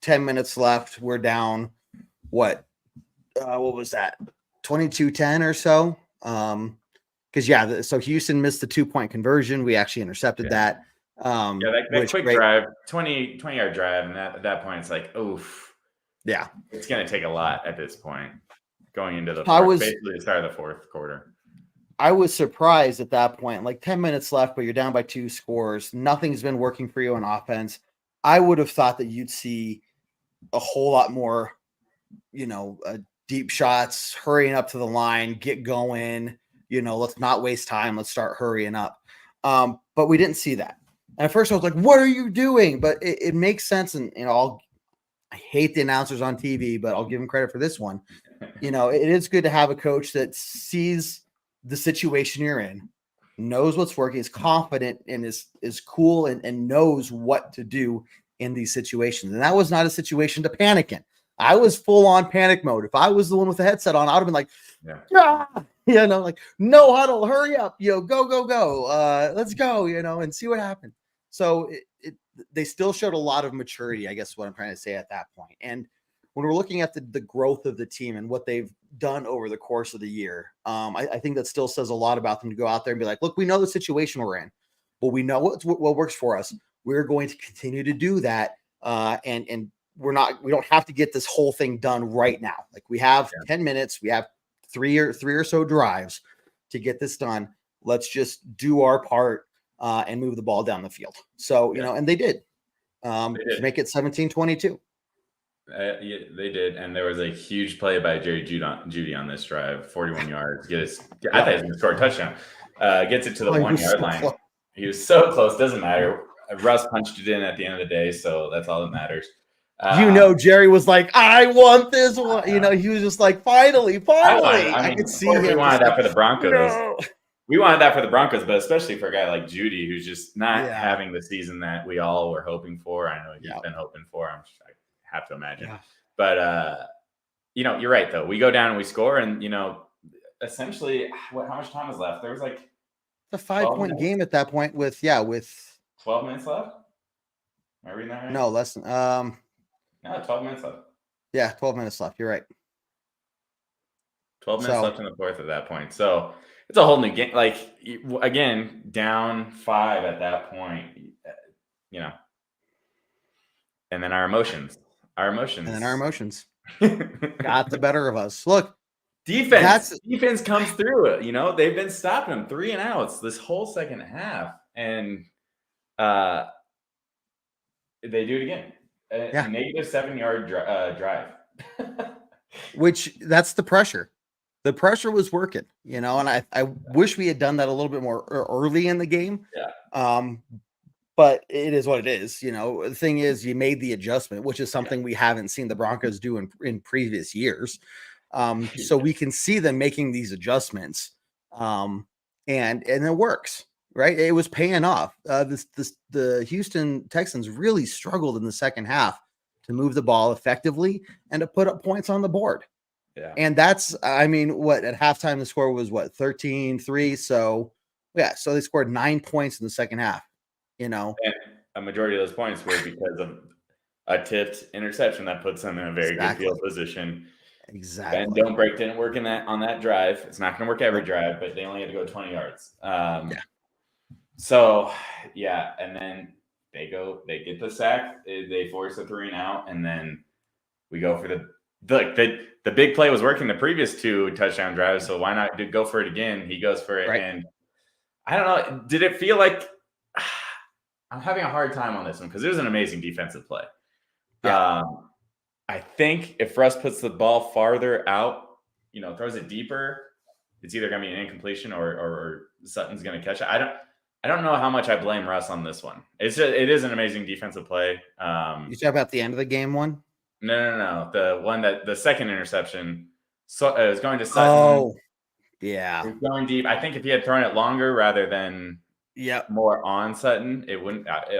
A: 10 minutes left. We're down what was that, 22-10 or so? Because so Houston missed the 2-point conversion. We actually intercepted that.
B: That quick drive, 20-yard drive, and at that point it's like, oof.
A: Yeah,
B: it's going to take a lot at this point going into basically the start of the fourth quarter.
A: I was surprised at that point, like 10 minutes left, but you're down by 2 scores. Nothing's been working for you on offense. I would have thought that you'd see a whole lot more, deep shots, hurrying up to the line, get going, let's not waste time. Let's start hurrying up. But we didn't see that. And at first I was like, what are you doing? But it makes sense. And I hate the announcers on TV, but I'll give them credit for this one. It is good to have a coach that sees the situation you're in, knows what's working, is confident, and is cool and knows what to do in these situations. And that was not a situation to panic in. I was full on panic mode. If I was the one with the headset on, I would have been like, like no huddle, hurry up, go, let's go, and see what happens. So they still showed a lot of maturity, I guess what I'm trying to say at that point. And when we're looking at the growth of the team and what they've done over the course of the year, I think that still says a lot about them to go out there and be like, look, we know the situation we're in, but we know what works for us. We're going to continue to do that. And we don't have to get this whole thing done right now. Like we have 10 minutes, we have three or so drives to get this done. Let's just do our part and move the ball down the field. So, and they did. To make it 17-22.
B: They did. And there was a huge play by Jerry Jeudy on this drive, 41 yards. I thought he was going to score a touchdown. Gets it to the 1 yard line. Close. He was so close. Doesn't matter. Russ punched it in at the end of the day, so that's all that matters.
A: Jerry was like, I want this one. He was just like, finally. I could see him.
B: We wanted that for the Broncos. No. We wanted that for the Broncos, but especially for a guy like Jeudy, who's just not having the season that we all were hoping for. I know he's been hoping for. I have to imagine. Yeah. But you're right though. We go down and we score, and essentially, how much time was left? There was like
A: a 5-point game at that point with
B: 12 minutes left. Am I reading that right?
A: No, less than
B: no, 12 minutes left.
A: Yeah, 12 minutes left. You're right.
B: 12 minutes left in the fourth at that point. So it's a whole new game. Like, again, down 5 at that point, and then our emotions got
A: the better of us. Look,
B: defense comes through. They've been stopping them 3 and outs this whole second half, and they do it again. Negative 7-yard drive.
A: Which that's the pressure. The pressure was working, and I wish we had done that a little bit more early in the game.
B: Yeah.
A: But it is what it is. The thing is, you made the adjustment, which is something we haven't seen the Broncos do in previous years. So we can see them making these adjustments, and it works, right? It was paying off. The Houston Texans really struggled in the second half to move the ball effectively and to put up points on the board.
B: Yeah.
A: And that's, at halftime, the score was 13-3. So so they scored 9 points in the second half,
B: And a majority of those points were because of a tipped interception that puts them in a very good field position.
A: Exactly.
B: And don't break didn't work on that drive. It's not going to work every drive, but they only had to go 20 yards. So, and then they get the sack, they force a 3 and out, and then we go for the big play was working the previous 2 touchdown drives, so why not go for it again? He goes for it, and I don't know. Did it feel like I'm having a hard time on this one because it was an amazing defensive play.
A: Yeah.
B: I think if Russ puts the ball farther out, throws it deeper, it's either going to be an incompletion or Sutton's going to catch it. I don't know how much I blame Russ on this one. It is an amazing defensive play.
A: You talk about the end of the game one?
B: No. The one the second interception. So it was going to Sutton.
A: Oh, yeah.
B: It was going deep. I think if he had thrown it longer rather than more on Sutton, it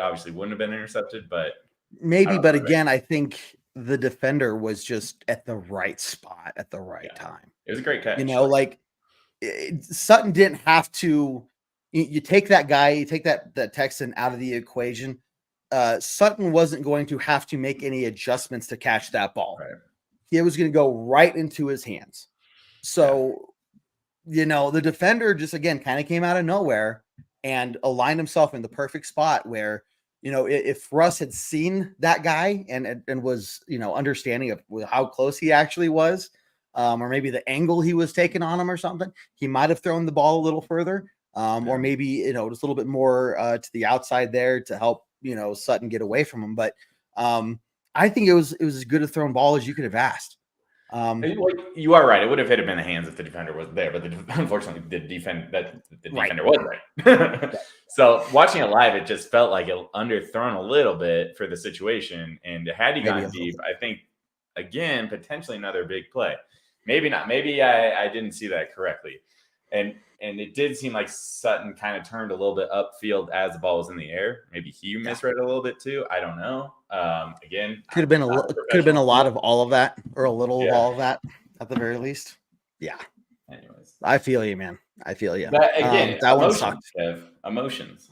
B: obviously wouldn't have been intercepted, but
A: maybe. But again, I think the defender was just at the right spot at the right time.
B: It was a great catch.
A: Sutton didn't have to. You take that guy, you take that Texan out of the equation. Sutton wasn't going to have to make any adjustments to catch that ball.
B: Right.
A: It was going to go right into his hands. So, the defender just, again, kind of came out of nowhere and aligned himself in the perfect spot where, if Russ had seen that guy and was, understanding of how close he actually was, or maybe the angle he was taking on him or something, he might have thrown the ball a little further. Or maybe, just a little bit more to the outside there to help, Sutton get away from him. But I think it was as good a thrown ball as you could have asked.
B: You are right. It would have hit him in the hands if the defender was there, but unfortunately, the defender was right. So watching it live, it just felt like it underthrown a little bit for the situation. And had he gone deep, I think, again, potentially another big play. Maybe not. Maybe I didn't see that correctly. And it did seem like Sutton kind of turned a little bit upfield as the ball was in the air. Maybe he misread it a little bit too. I don't know. Again,
A: could have been a lot of all of that, or a little of all of that, at the very least. Yeah.
B: Anyways,
A: I feel you, man. I feel you.
B: But again,
A: that one sucked.
B: Emotions.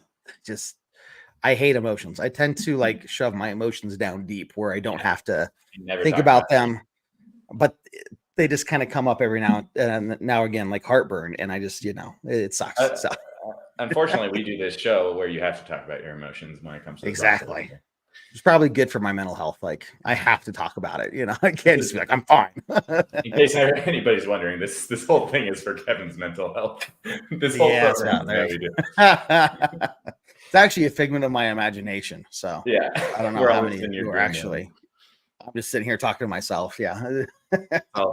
A: I hate emotions. I tend to shove my emotions down deep where I don't have to think about them, but they just kind of come up every now and now again, like heartburn. And I just, it sucks.
B: Unfortunately, we do this show where you have to talk about your emotions when it comes to
A: exactly. It's probably good for my mental health. I have to talk about it. I can't just be like, I'm fine.
B: In case anybody's wondering, this whole thing is for Kevin's mental health. This whole program that we do.
A: It's actually a figment of my imagination. So I don't know how many you are actually. I'm just sitting here talking to myself. Yeah.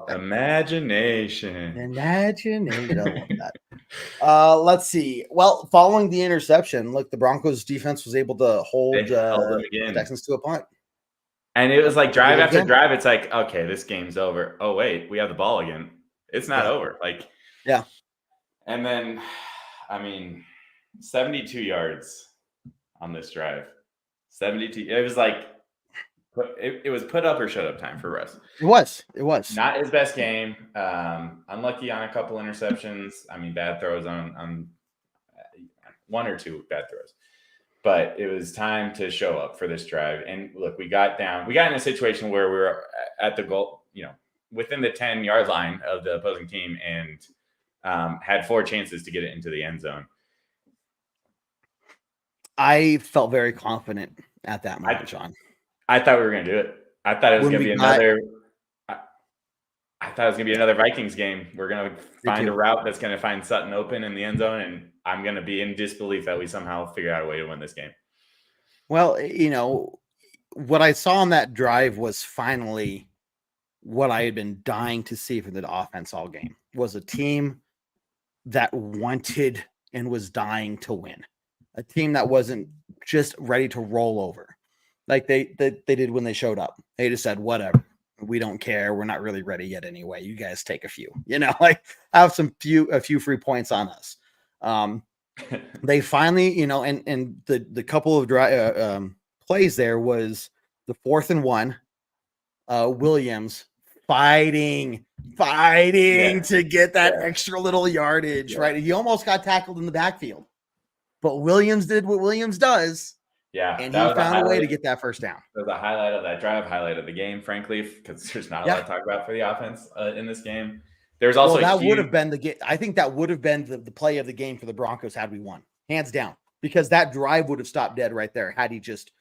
B: Imagination.
A: I love that. Let's see. Well, following the interception, look, the Broncos defense was able to hold the Texans to a punt.
B: And it was like drive after drive. It's like, okay, this game's over. Oh, wait, we have the ball again. It's not over.
A: Yeah.
B: And then, 72 yards on this drive. 72. It was like, it was put up or shut up time for Russ.
A: It was.
B: Not his best game. Unlucky on a couple interceptions. I mean, bad throws on one or two bad throws. But it was time to show up for this drive. And look, we got in a situation where we were at the goal, within the 10-yard line of the opposing team, and had 4 chances to get it into the end zone.
C: I felt very confident at that moment, Jon.
B: I thought we were going to do it. I thought it was going to be another. I thought it was going to be another Vikings game. We're going to find a route that's going to find Sutton open in the end zone, and I'm going to be in disbelief that we somehow figure out a way to win this game.
C: Well, what I saw on that drive was finally what I had been dying to see from the offense all game, was a team that wanted and was dying to win. A team that wasn't just ready to roll over like they did when they showed up. They just said, whatever, we don't care. We're not really ready yet anyway. You guys take a few, like have a few free points on us. They finally, and the couple of plays there was the 4th and 1, Williams fighting to get that extra little yardage, right? He almost got tackled in the backfield. But Williams did what Williams does.
B: Yeah.
C: And he found a way to get that first down.
B: It was a highlight of that drive, highlight of the game, frankly, because there's not a lot to talk about for the offense in this game. There's also
C: would have been I think that would have been the play of the game for the Broncos had we won, hands down, because that drive would have stopped dead right there had he just,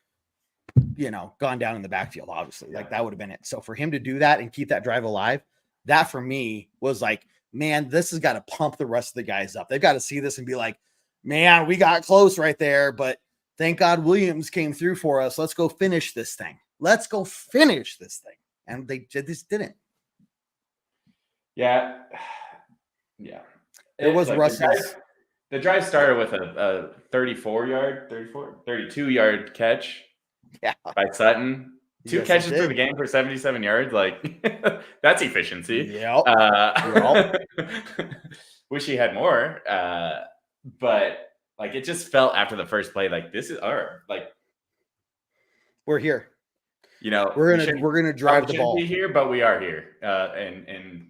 C: gone down in the backfield, obviously. Like that would have been it. So for him to do that and keep that drive alive, that for me was like, man, this has got to pump the rest of the guys up. They've got to see this and be like, man, we got close right there, but thank God Williams came through for us. Let's go finish this thing. And they just didn't.
B: Yeah.
C: It was Russell's.
B: The drive started with a 32-yard catch by Sutton. 2 catches for the game for 77 yards. Like, that's efficiency.
C: Yep.
B: Wish he had more. But like it just felt after the first play, like this is
C: we're here.
B: We're
C: gonna drive the ball.
B: Be here, but we are here, and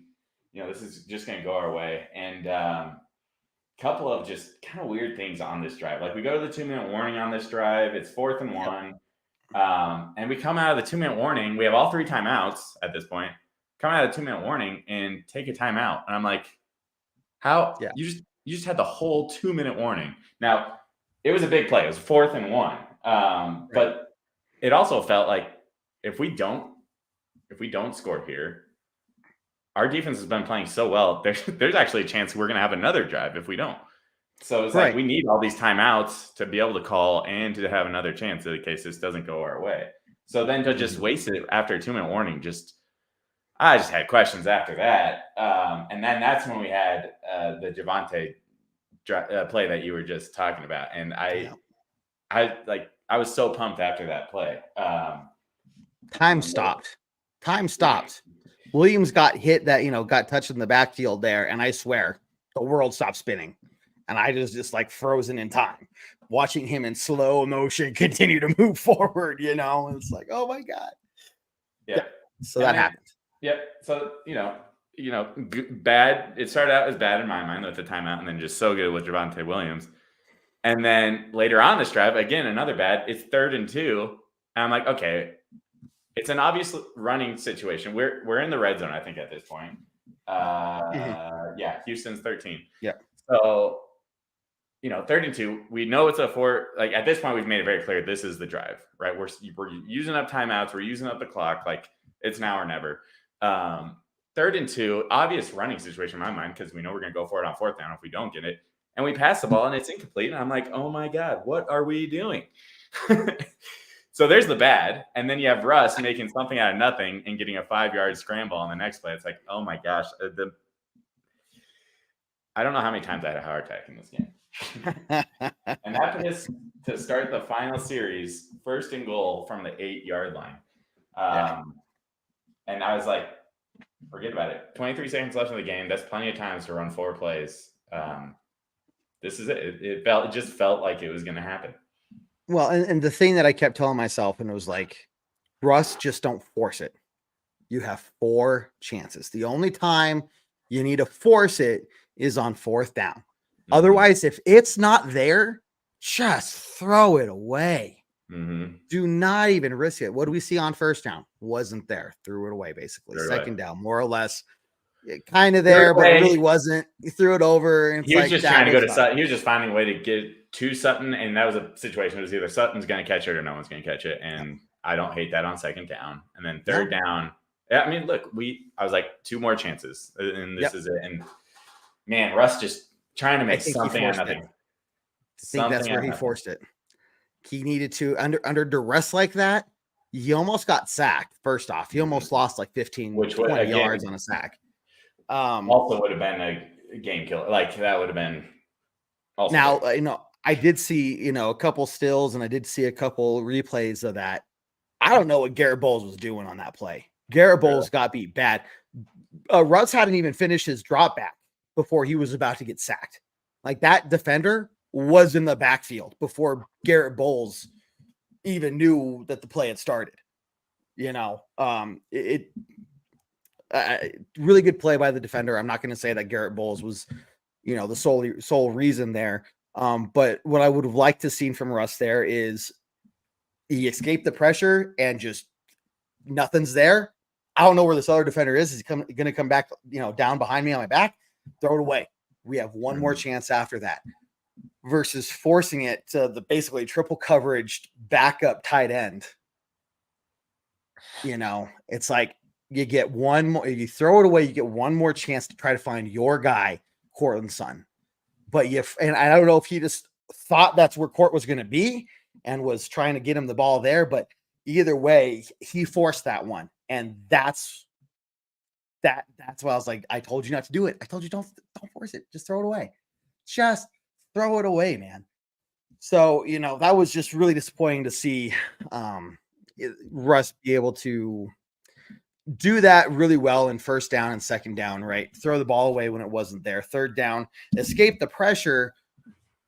B: this is just gonna go our way. And couple of just kind of weird things on this drive. Like we go to the 2-minute warning on this drive. It's 4th and 1, and we come out of the 2-minute warning. We have all 3 timeouts at this point. Come out of the 2-minute warning and take a timeout, and I'm like, how? Yeah. You just had the whole 2-minute warning. Now, it was a big play. It was 4th and 1. But it also felt like if we don't score here, our defense has been playing so well. There's actually a chance we're going to have another drive if we don't. So it's like we need all these timeouts to be able to call and to have another chance in case this doesn't go our way. So then to just waste it after a 2-minute warning, I just had questions after that. And then that's when we had the Javonte play that you were just talking about. And I was so pumped after that play.
C: Time stopped. Williams got hit got touched in the backfield there. And I swear the world stopped spinning. And I just like frozen in time, watching him in slow motion continue to move forward, and it's like, oh my God.
B: Yeah.
C: So that happened.
B: Yep. So, bad. It started out as bad in my mind with the timeout, and then just so good with Javonte Williams. And then later on this drive, again, another bad. It's 3rd and 2. And I'm like, okay, it's an obvious running situation. We're in the red zone, I think, at this point. Yeah, Houston's 13.
C: Yeah.
B: So, 3rd and 2. We know it's a 4. Like at this point, we've made it very clear this is the drive, right? We're using up timeouts. We're using up the clock. Like it's now or never. 3rd and 2, obvious running situation in my mind because we know we're going to go for it on 4th down if we don't get it. And we pass the ball and it's incomplete. And I'm like, oh my God, what are we doing? So there's the bad. And then you have Russ making something out of nothing and getting a 5-yard scramble on the next play. It's like, oh my gosh. I don't know how many times I had a heart attack in this game. And after this, to start the final series, 1st and goal from the 8-yard line. And I was like, forget about it. 23 seconds left in the game. That's plenty of times to run 4 plays. This is it. It just felt like it was going to happen.
C: Well, and the thing that I kept telling myself, and it was like, Russ, just don't force it. You have 4 chances. The only time you need to force it is on 4th down. Mm-hmm. Otherwise, if it's not there, just throw it away.
B: Mm-hmm.
C: Do not even risk it. What do we see on 1st down? Wasn't there. Threw it away, basically.
B: Threw
C: 2nd down, more or less. Kind of there, but it really wasn't. He threw it over. And
B: he was just trying to go to Sutton. He was just finding a way to get to Sutton, and that was a situation. It was either Sutton's going to catch it or no one's going to catch it, and I don't hate that on 2nd down. And then 3rd down, I mean, look, I was like 2 more chances, and this is it. And man, Russ just trying to make something out of nothing.
C: I think that's where he forced it. He needed to under duress like that. He almost got sacked. First off, he almost lost like 15, 20 yards on a sack.
B: Also would have been a game killer. Like that would have been.
C: Now, I did see, a couple stills and I did see a couple replays of that. I don't know what Garrett Bowles was doing on that play. Garrett Bowles got beat bad. Russ hadn't even finished his drop back before he was about to get sacked. Like that defender was in the backfield before Garrett Bowles even knew that the play had started. Really good play by the defender. I'm not going to say that Garrett Bowles was, the sole reason there. But what I would have liked to seen from Russ there is he escaped the pressure and just nothing's there. I don't know where this other defender is. Is he going to come back, down behind me on my back? Throw it away. We have one more chance after that. Versus forcing it to the basically triple coverage backup tight end. It's like you get one more, you throw it away, you get one more chance to try to find your guy, Cortland Sutton. But and I don't know if he just thought that's where Court was going to be and was trying to get him the ball there, but either way, he forced that one. And that's why I was like, I told you not to do it. I told you don't force it. Just throw it away. Just throw it away, man. So, that was just really disappointing to see Russ be able to do that really well in 1st down and 2nd down, right? Throw the ball away when it wasn't there. 3rd down, escape the pressure.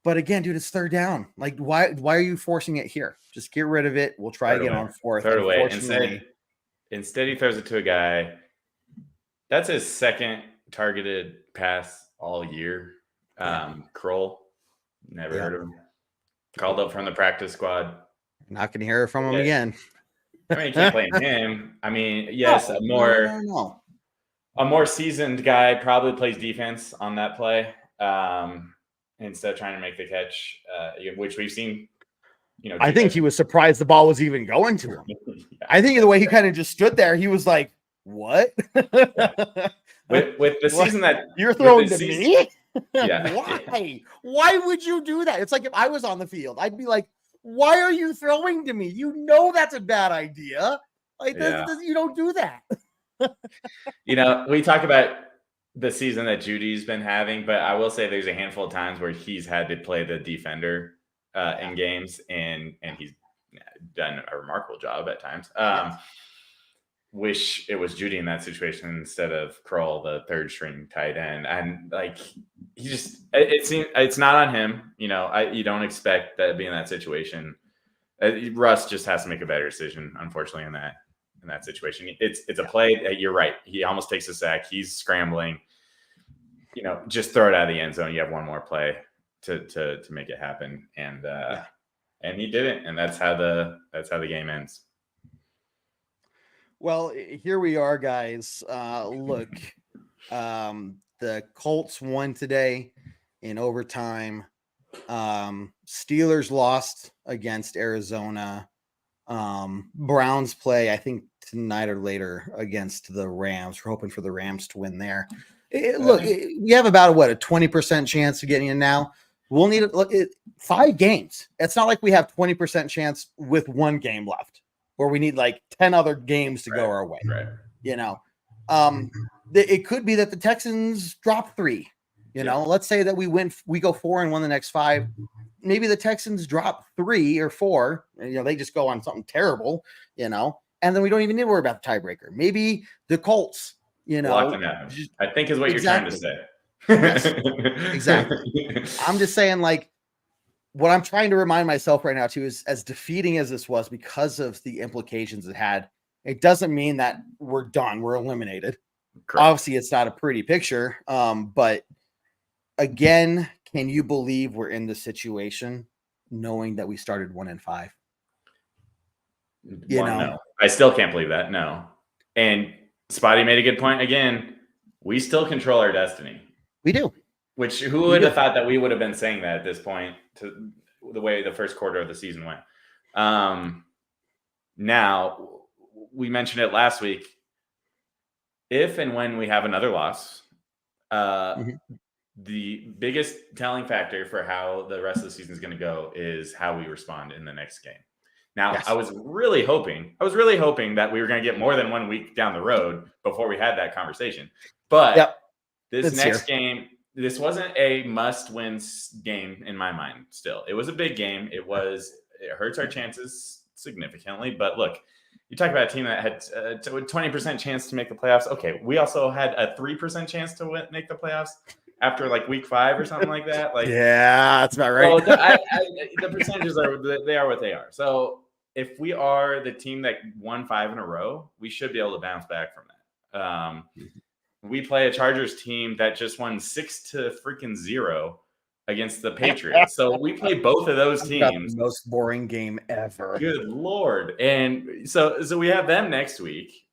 C: But again, dude, it's 3rd down. Like, why are you forcing it here? Just get rid of it. We'll try again on 4th.
B: Throw it away. Instead, he throws it to a guy. That's his 2nd targeted pass all year. Kroll. Never heard of him. Called up from the practice squad.
C: Not going to hear from him again.
B: I mean, you can't blame him. I mean, yes, a more seasoned guy probably plays defense on that play instead of trying to make the catch, which we've seen.
C: I think he was surprised the ball was even going to him. I think the way he kind of just stood there, he was like, "What?"
B: With the season that
C: you're throwing to me.
B: Yeah.
C: Why? Why would you do that? It's like if I was on the field, I'd be like, why are you throwing to me? That's a bad idea. Like, you don't do that.
B: We talk about the season that Judy's been having, but I will say there's a handful of times where he's had to play the defender in games, and he's done a remarkable job at times. Wish it was Judy in that situation instead of Kroll, the 3rd string tight end. And like, he just, it seems it's not on him. You don't expect that to be in that situation. Russ just has to make a better decision, unfortunately, in that situation. It's a play. You're right. He almost takes a sack. He's scrambling. Just throw it out of the end zone. You have one more play to make it happen. And he didn't. And that's how the game ends.
C: Well, here we are, guys. Look, the Colts won today in overtime. Steelers lost against Arizona. Browns play, I think, tonight or later against the Rams. We're hoping for the Rams to win there. We have about a 20% chance of getting in now. We'll need at 5 games. It's not like we have 20% chance with 1 game left, where we need like 10 other games to go our way.
B: Right.
C: It could be that the Texans drop 3. Let's say that we go 4 and win the next 5. Maybe the Texans drop 3 or 4, and they just go on something terrible, and then we don't even need to worry about the tiebreaker. Maybe the Colts,
B: I think is what you're trying to say.
C: Yes, exactly. I'm just saying, like, what I'm trying to remind myself right now too is, as defeating as this was because of the implications it had, it doesn't mean that we're done, we're eliminated. Correct. Obviously it's not a pretty picture, but again, can you believe we're in this situation knowing that we started 1-5?
B: No, I still can't believe that. No. And Spotty made a good point. Again, we still control our destiny.
C: We do.
B: Which, who would have thought that we would have been saying that at this point, to the way the first quarter of the season went. Now, we mentioned it last week. If and when we have another loss, the biggest telling factor for how the rest of the season is going to go is how we respond in the next game. Now, yes. I was really hoping that we were going to get more than 1 week down the road before we had that conversation. But this next game, this wasn't a must-win game in my mind still. It was a big game. It hurts our chances significantly. But look, you talk about a team that had a 20% chance to make the playoffs. Okay, we also had a 3% chance to make the playoffs after like week 5 or something like that. Like,
C: yeah, that's about right.
B: Well, the percentages are what they are. So if we are the team that won 5 in a row, we should be able to bounce back from that. We play a Chargers team that just won 6-0 against the Patriots. So we play both of those teams.
C: The most boring game ever.
B: Good Lord. And so we have them next week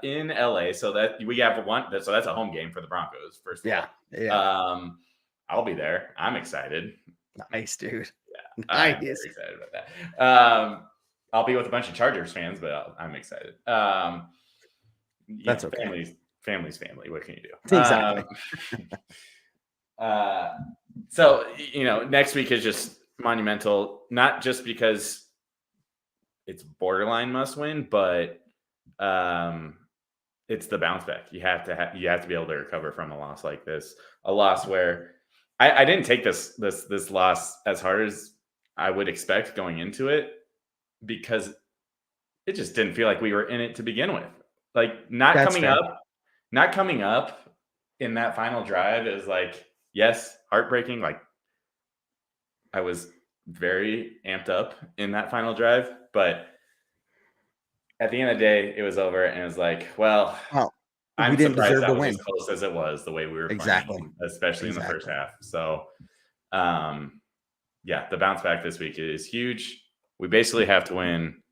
B: in LA. So that we have so that's a home game for the Broncos, first of all.
C: Yeah.
B: I'll be there. I'm excited.
C: Nice, dude.
B: Yeah. I'm very excited about that. I'll be with a bunch of Chargers fans, but I'm excited.
C: That's okay.
B: Family's family. What can you do?
C: Exactly.
B: So, next week is just monumental, not just because it's borderline must win, but it's the bounce back. You have to be able to recover from a loss like this, a loss where I didn't take this loss as hard as I would expect going into it, because it just didn't feel like we were in it to begin with. Like not coming up in that final drive is like, yes, heartbreaking. Like I was very amped up in that final drive, but at the end of the day, it was over, and it was like, well, I'm surprised that was as close as it was, the way we were playing, especially in the first half. So, the bounce back this week is huge. We basically have to win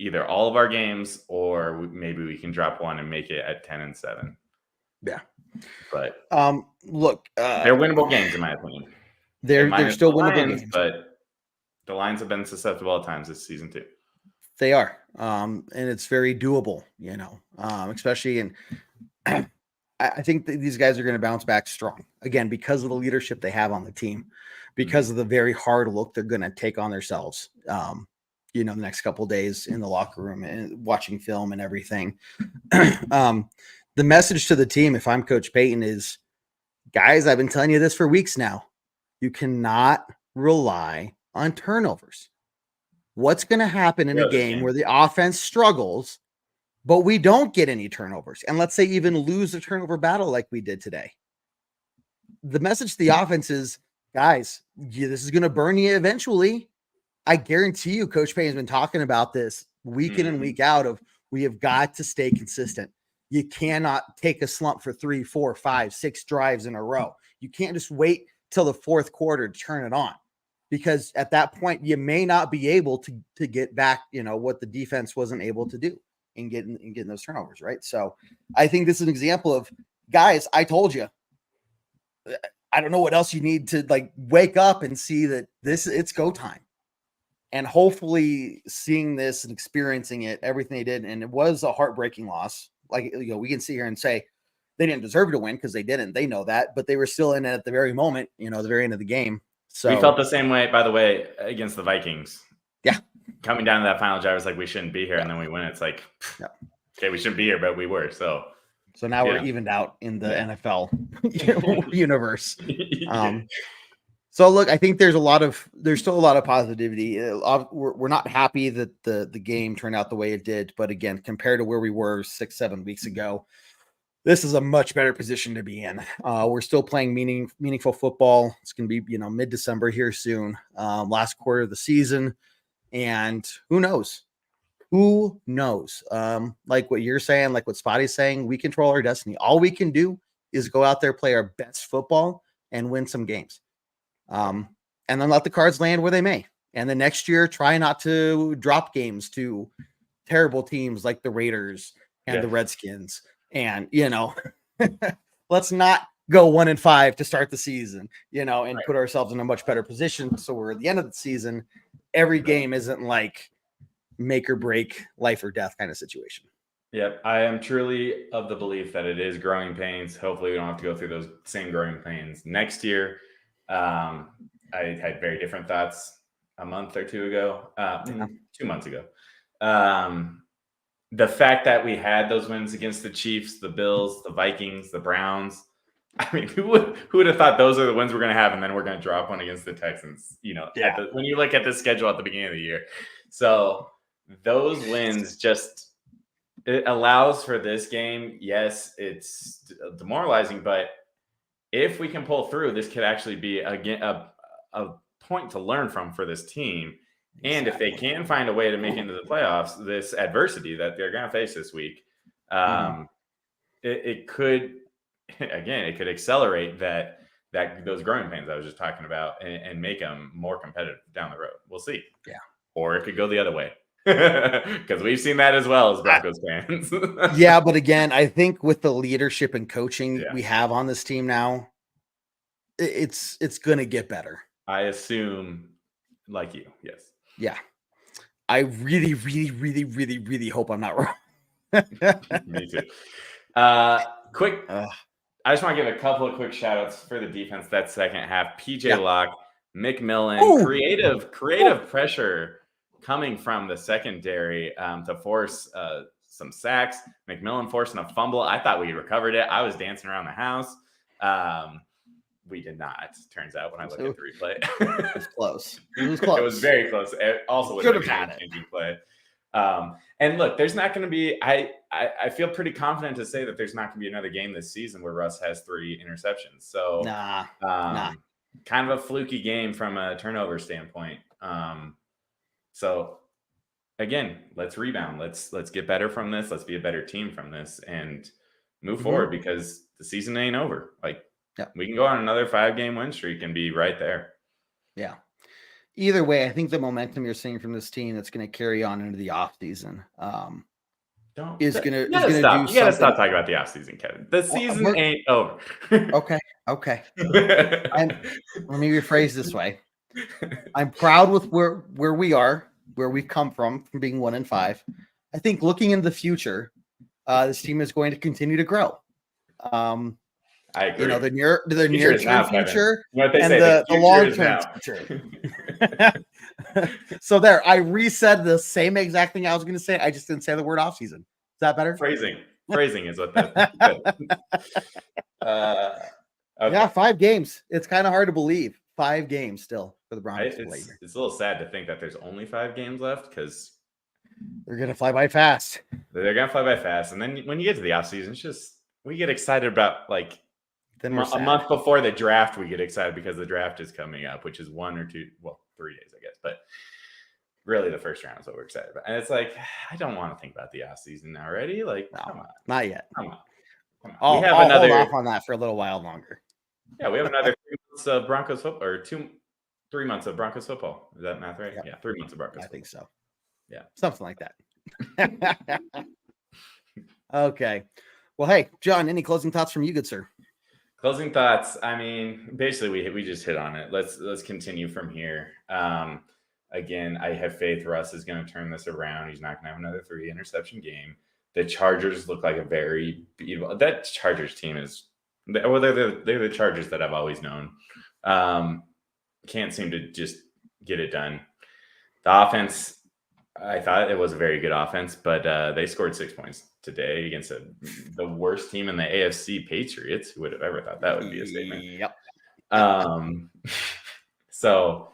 B: either all of our games, or maybe we can drop one and make it at 10-7.
C: Yeah.
B: But
C: look,
B: they're winnable games in my opinion.
C: They're still winnable games,
B: but the Lions have been susceptible at times this season too.
C: They are, and it's very doable, especially in. I think that these guys are going to bounce back strong again because of the leadership they have on the team, because of the very hard look they're going to take on themselves. The next couple of days in the locker room and watching film and everything. The message to the team, if I'm Coach Payton, is, guys, I've been telling you this for weeks now. You cannot rely on turnovers. What's going to happen in a game where the offense struggles, but we don't get any turnovers? And let's say even lose the turnover battle like we did today. The message to the offense is, guys, this is going to burn you eventually. I guarantee you, Coach Payton's been talking about this week in and week out of, we have got to stay consistent. You cannot take a slump for 3, 4, 5, 6 drives in a row. You can't just wait till the fourth quarter to turn it on, because at that point you may not be able to get back, what the defense wasn't able to do in getting those turnovers, right? So I think this is an example of, guys, I told you. I don't know what else you need to wake up and see that it's go time. And hopefully seeing this and experiencing it, everything they did, and it was a heartbreaking loss. We can sit here and say they didn't deserve to win because they didn't. They know that, but they were still in it at the very moment, the very end of the game. So
B: we felt the same way, by the way, against the Vikings.
C: Yeah.
B: Coming down to that final drive, it's like, we shouldn't be here. And then we win. It's like, okay, we shouldn't be here, but we were. So
C: now we're evened out in the NFL universe. So look, I think there's still a lot of positivity. We're not happy that the game turned out the way it did, but again, compared to where we were 6-7 weeks ago, this is a much better position to be in. We're still playing meaningful football. It's going to be, mid-December here soon, last quarter of the season. And who knows? Who knows? Like what you're saying, like what Spotty's saying, we control our destiny. All we can do is go out there, play our best football, and win some games. And then let the cards land where they may. And the next year, try not to drop games to terrible teams like the Raiders and the Redskins. And, let's not go 1-5 to start the season, and put ourselves in a much better position. So we're at the end of the season. Every game isn't like make or break, life or death kind of situation.
B: Yep. I am truly of the belief that it is growing pains. Hopefully we don't have to go through those same growing pains next year. I had very different thoughts a month or two ago, 2 months ago. The fact that we had those wins against the Chiefs, the Bills, the Vikings, the Browns. I mean, who would have thought those are the wins we're going to have, and then we're going to drop one against the Texans, when you look at the schedule at the beginning of the year. So those wins it allows for this game. Yes, it's demoralizing, but if we can pull through, this could actually be a point to learn from for this team. And if they can find a way to make it into the playoffs, this adversity that they're going to face this week, it could, again, it could accelerate that those growing pains I was just talking about and make them more competitive down the road. We'll see.
C: Yeah.
B: Or it could go the other way because we've seen that as well as Broncos fans.
C: Yeah. But again, I think with the leadership and coaching we have on this team now, it's going to get better.
B: I assume like you. Yes.
C: Yeah. I really, really, really, really, really hope I'm not wrong.
B: Me too. Quick. I just want to give a couple of quick shout outs for the defense that second half. PJ Locke, McMillan, creative pressure coming from the secondary to force some sacks. McMillan forcing a fumble. I thought we recovered it. I was dancing around the house. We did not. Turns out when I look at the replay,
C: it was close. It was close.
B: It was very close. It also was a game-changing play. And look, there's not going to be. I feel pretty confident to say that there's not going to be another game this season where Russ has 3 interceptions. So, kind of a fluky game from a turnover standpoint. So, again, let's rebound. Let's get better from this. Let's be a better team from this and move forward because the season ain't over. We can go on another 5-game win streak and be right there.
C: Yeah. Either way, I think the momentum you're seeing from this team that's going to carry on into the offseason is going to do something.
B: You got to stop talking about the offseason, Kevin. The season ain't over.
C: Okay. Let me rephrase this way. I'm proud with where we are, where we've come from being 1-5. I think looking into the future, this team is going to continue to grow.
B: I agree.
C: The near term future and the long term future. So there, I resaid the same exact thing I was going to say. I just didn't say the word off season. Is that better?
B: Phrasing is what that. Okay.
C: Yeah, 5 games. It's kind of hard to believe 5 games still for the Broncos.
B: It's a little sad to think that there's only 5 games left because
C: they're going to fly by fast.
B: They're going to fly by fast, and then when you get to the off season, it's just we get excited about
C: then
B: a month before the draft, we get excited because the draft is coming up, which is 1 or 2, 3 days, I guess. But really, the first round is what we're excited about. And it's I don't want to think about the offseason already. Come on.
C: Not yet.
B: Come on.
C: I'll hold off on that for a little while longer.
B: Yeah, we have another 3 months of Broncos football, or 3 months of Broncos football. Is that math right? Yeah, 3 months of Broncos football.
C: I think so.
B: Yeah.
C: Something like that. Okay. Well, hey, John, any closing thoughts from you, good sir?
B: Closing thoughts. I mean, basically, we just hit on it. Let's continue from here. Again, I have faith Russ is going to turn this around. He's not going to have another 3 interception game. The Chargers look like a very beatable. That Chargers team is. They're the Chargers that I've always known. Can't seem to just get it done. The offense, I thought it was a very good offense, but they scored 6 points today against the worst team in the AFC, Patriots. Who would have ever thought that would be a statement?
C: Yep.
B: So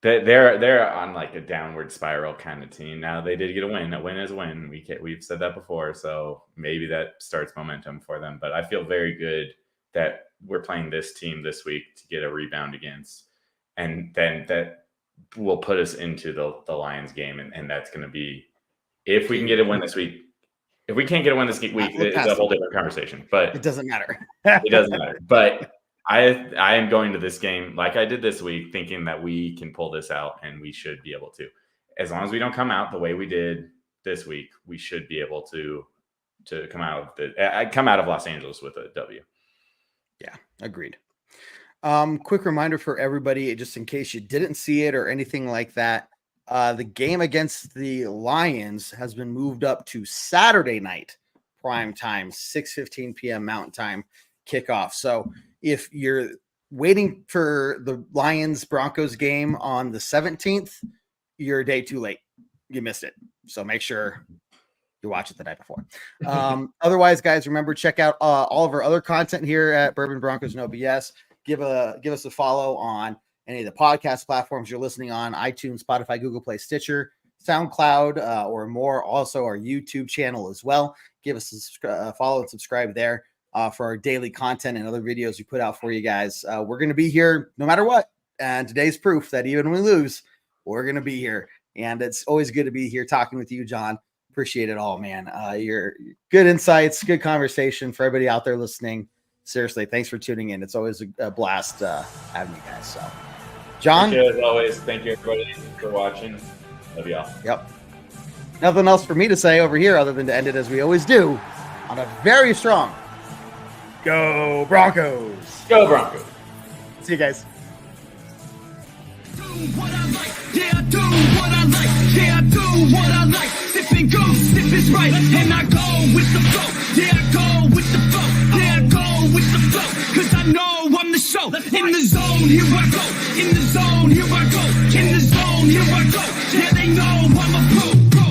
B: they're on like a downward spiral kind of team. Now they did get a win. A win is a win. We've said that before, so maybe that starts momentum for them. But I feel very good that we're playing this team this week to get a rebound against, and then that will put us into the Lions game, and that's going to be, if we can get a win this week. If we can't get a win this week, it's a whole different conversation. But
A: it doesn't matter.
B: It doesn't matter. But I am going to this game like I did this week, thinking that we can pull this out, and we should be able to. As long as we don't come out the way we did this week, we should be able to come out of Los Angeles with a W.
A: Yeah, agreed. Quick reminder for everybody, just in case you didn't see it or anything like that. The game against the Lions has been moved up to Saturday night prime time, 6:15 p.m. Mountain Time kickoff. So if you're waiting for the Lions Broncos game on the 17th, you're a day too late. You missed it. So make sure you watch it the night before. Otherwise, guys, remember, check out all of our other content here at Bourbon Broncos and OBS. Give us a follow on any of the podcast platforms you're listening on: iTunes, Spotify, Google Play, Stitcher, SoundCloud, or more. Also, our YouTube channel as well. Give us a follow and subscribe there for our daily content and other videos we put out for you guys. We're going to be here no matter what. And today's proof that even when we lose, we're going to be here. And it's always good to be here talking with you, Jon. Appreciate it all, man. Your good insights, good conversation for everybody out there listening. Seriously, thanks for tuning in. It's always a blast having you guys. So, Jon,
B: as always, thank you everybody for watching. Love y'all.
A: Yep. Nothing else for me to say over here other than to end it as we always do on a very strong Go Broncos.
B: Go Broncos.
A: See you guys.
D: Do what I like. Yeah, I do what I like. Yeah, I do what I like. Sipping goose, sip is right, and I go with the flow. Yeah, I go with the flow. Yeah, I go with the flow. 'Cause I know I'm the show. In the zone, here I go. In the zone, here I go. In the zone, here I go. Yeah, they know I'm a pro.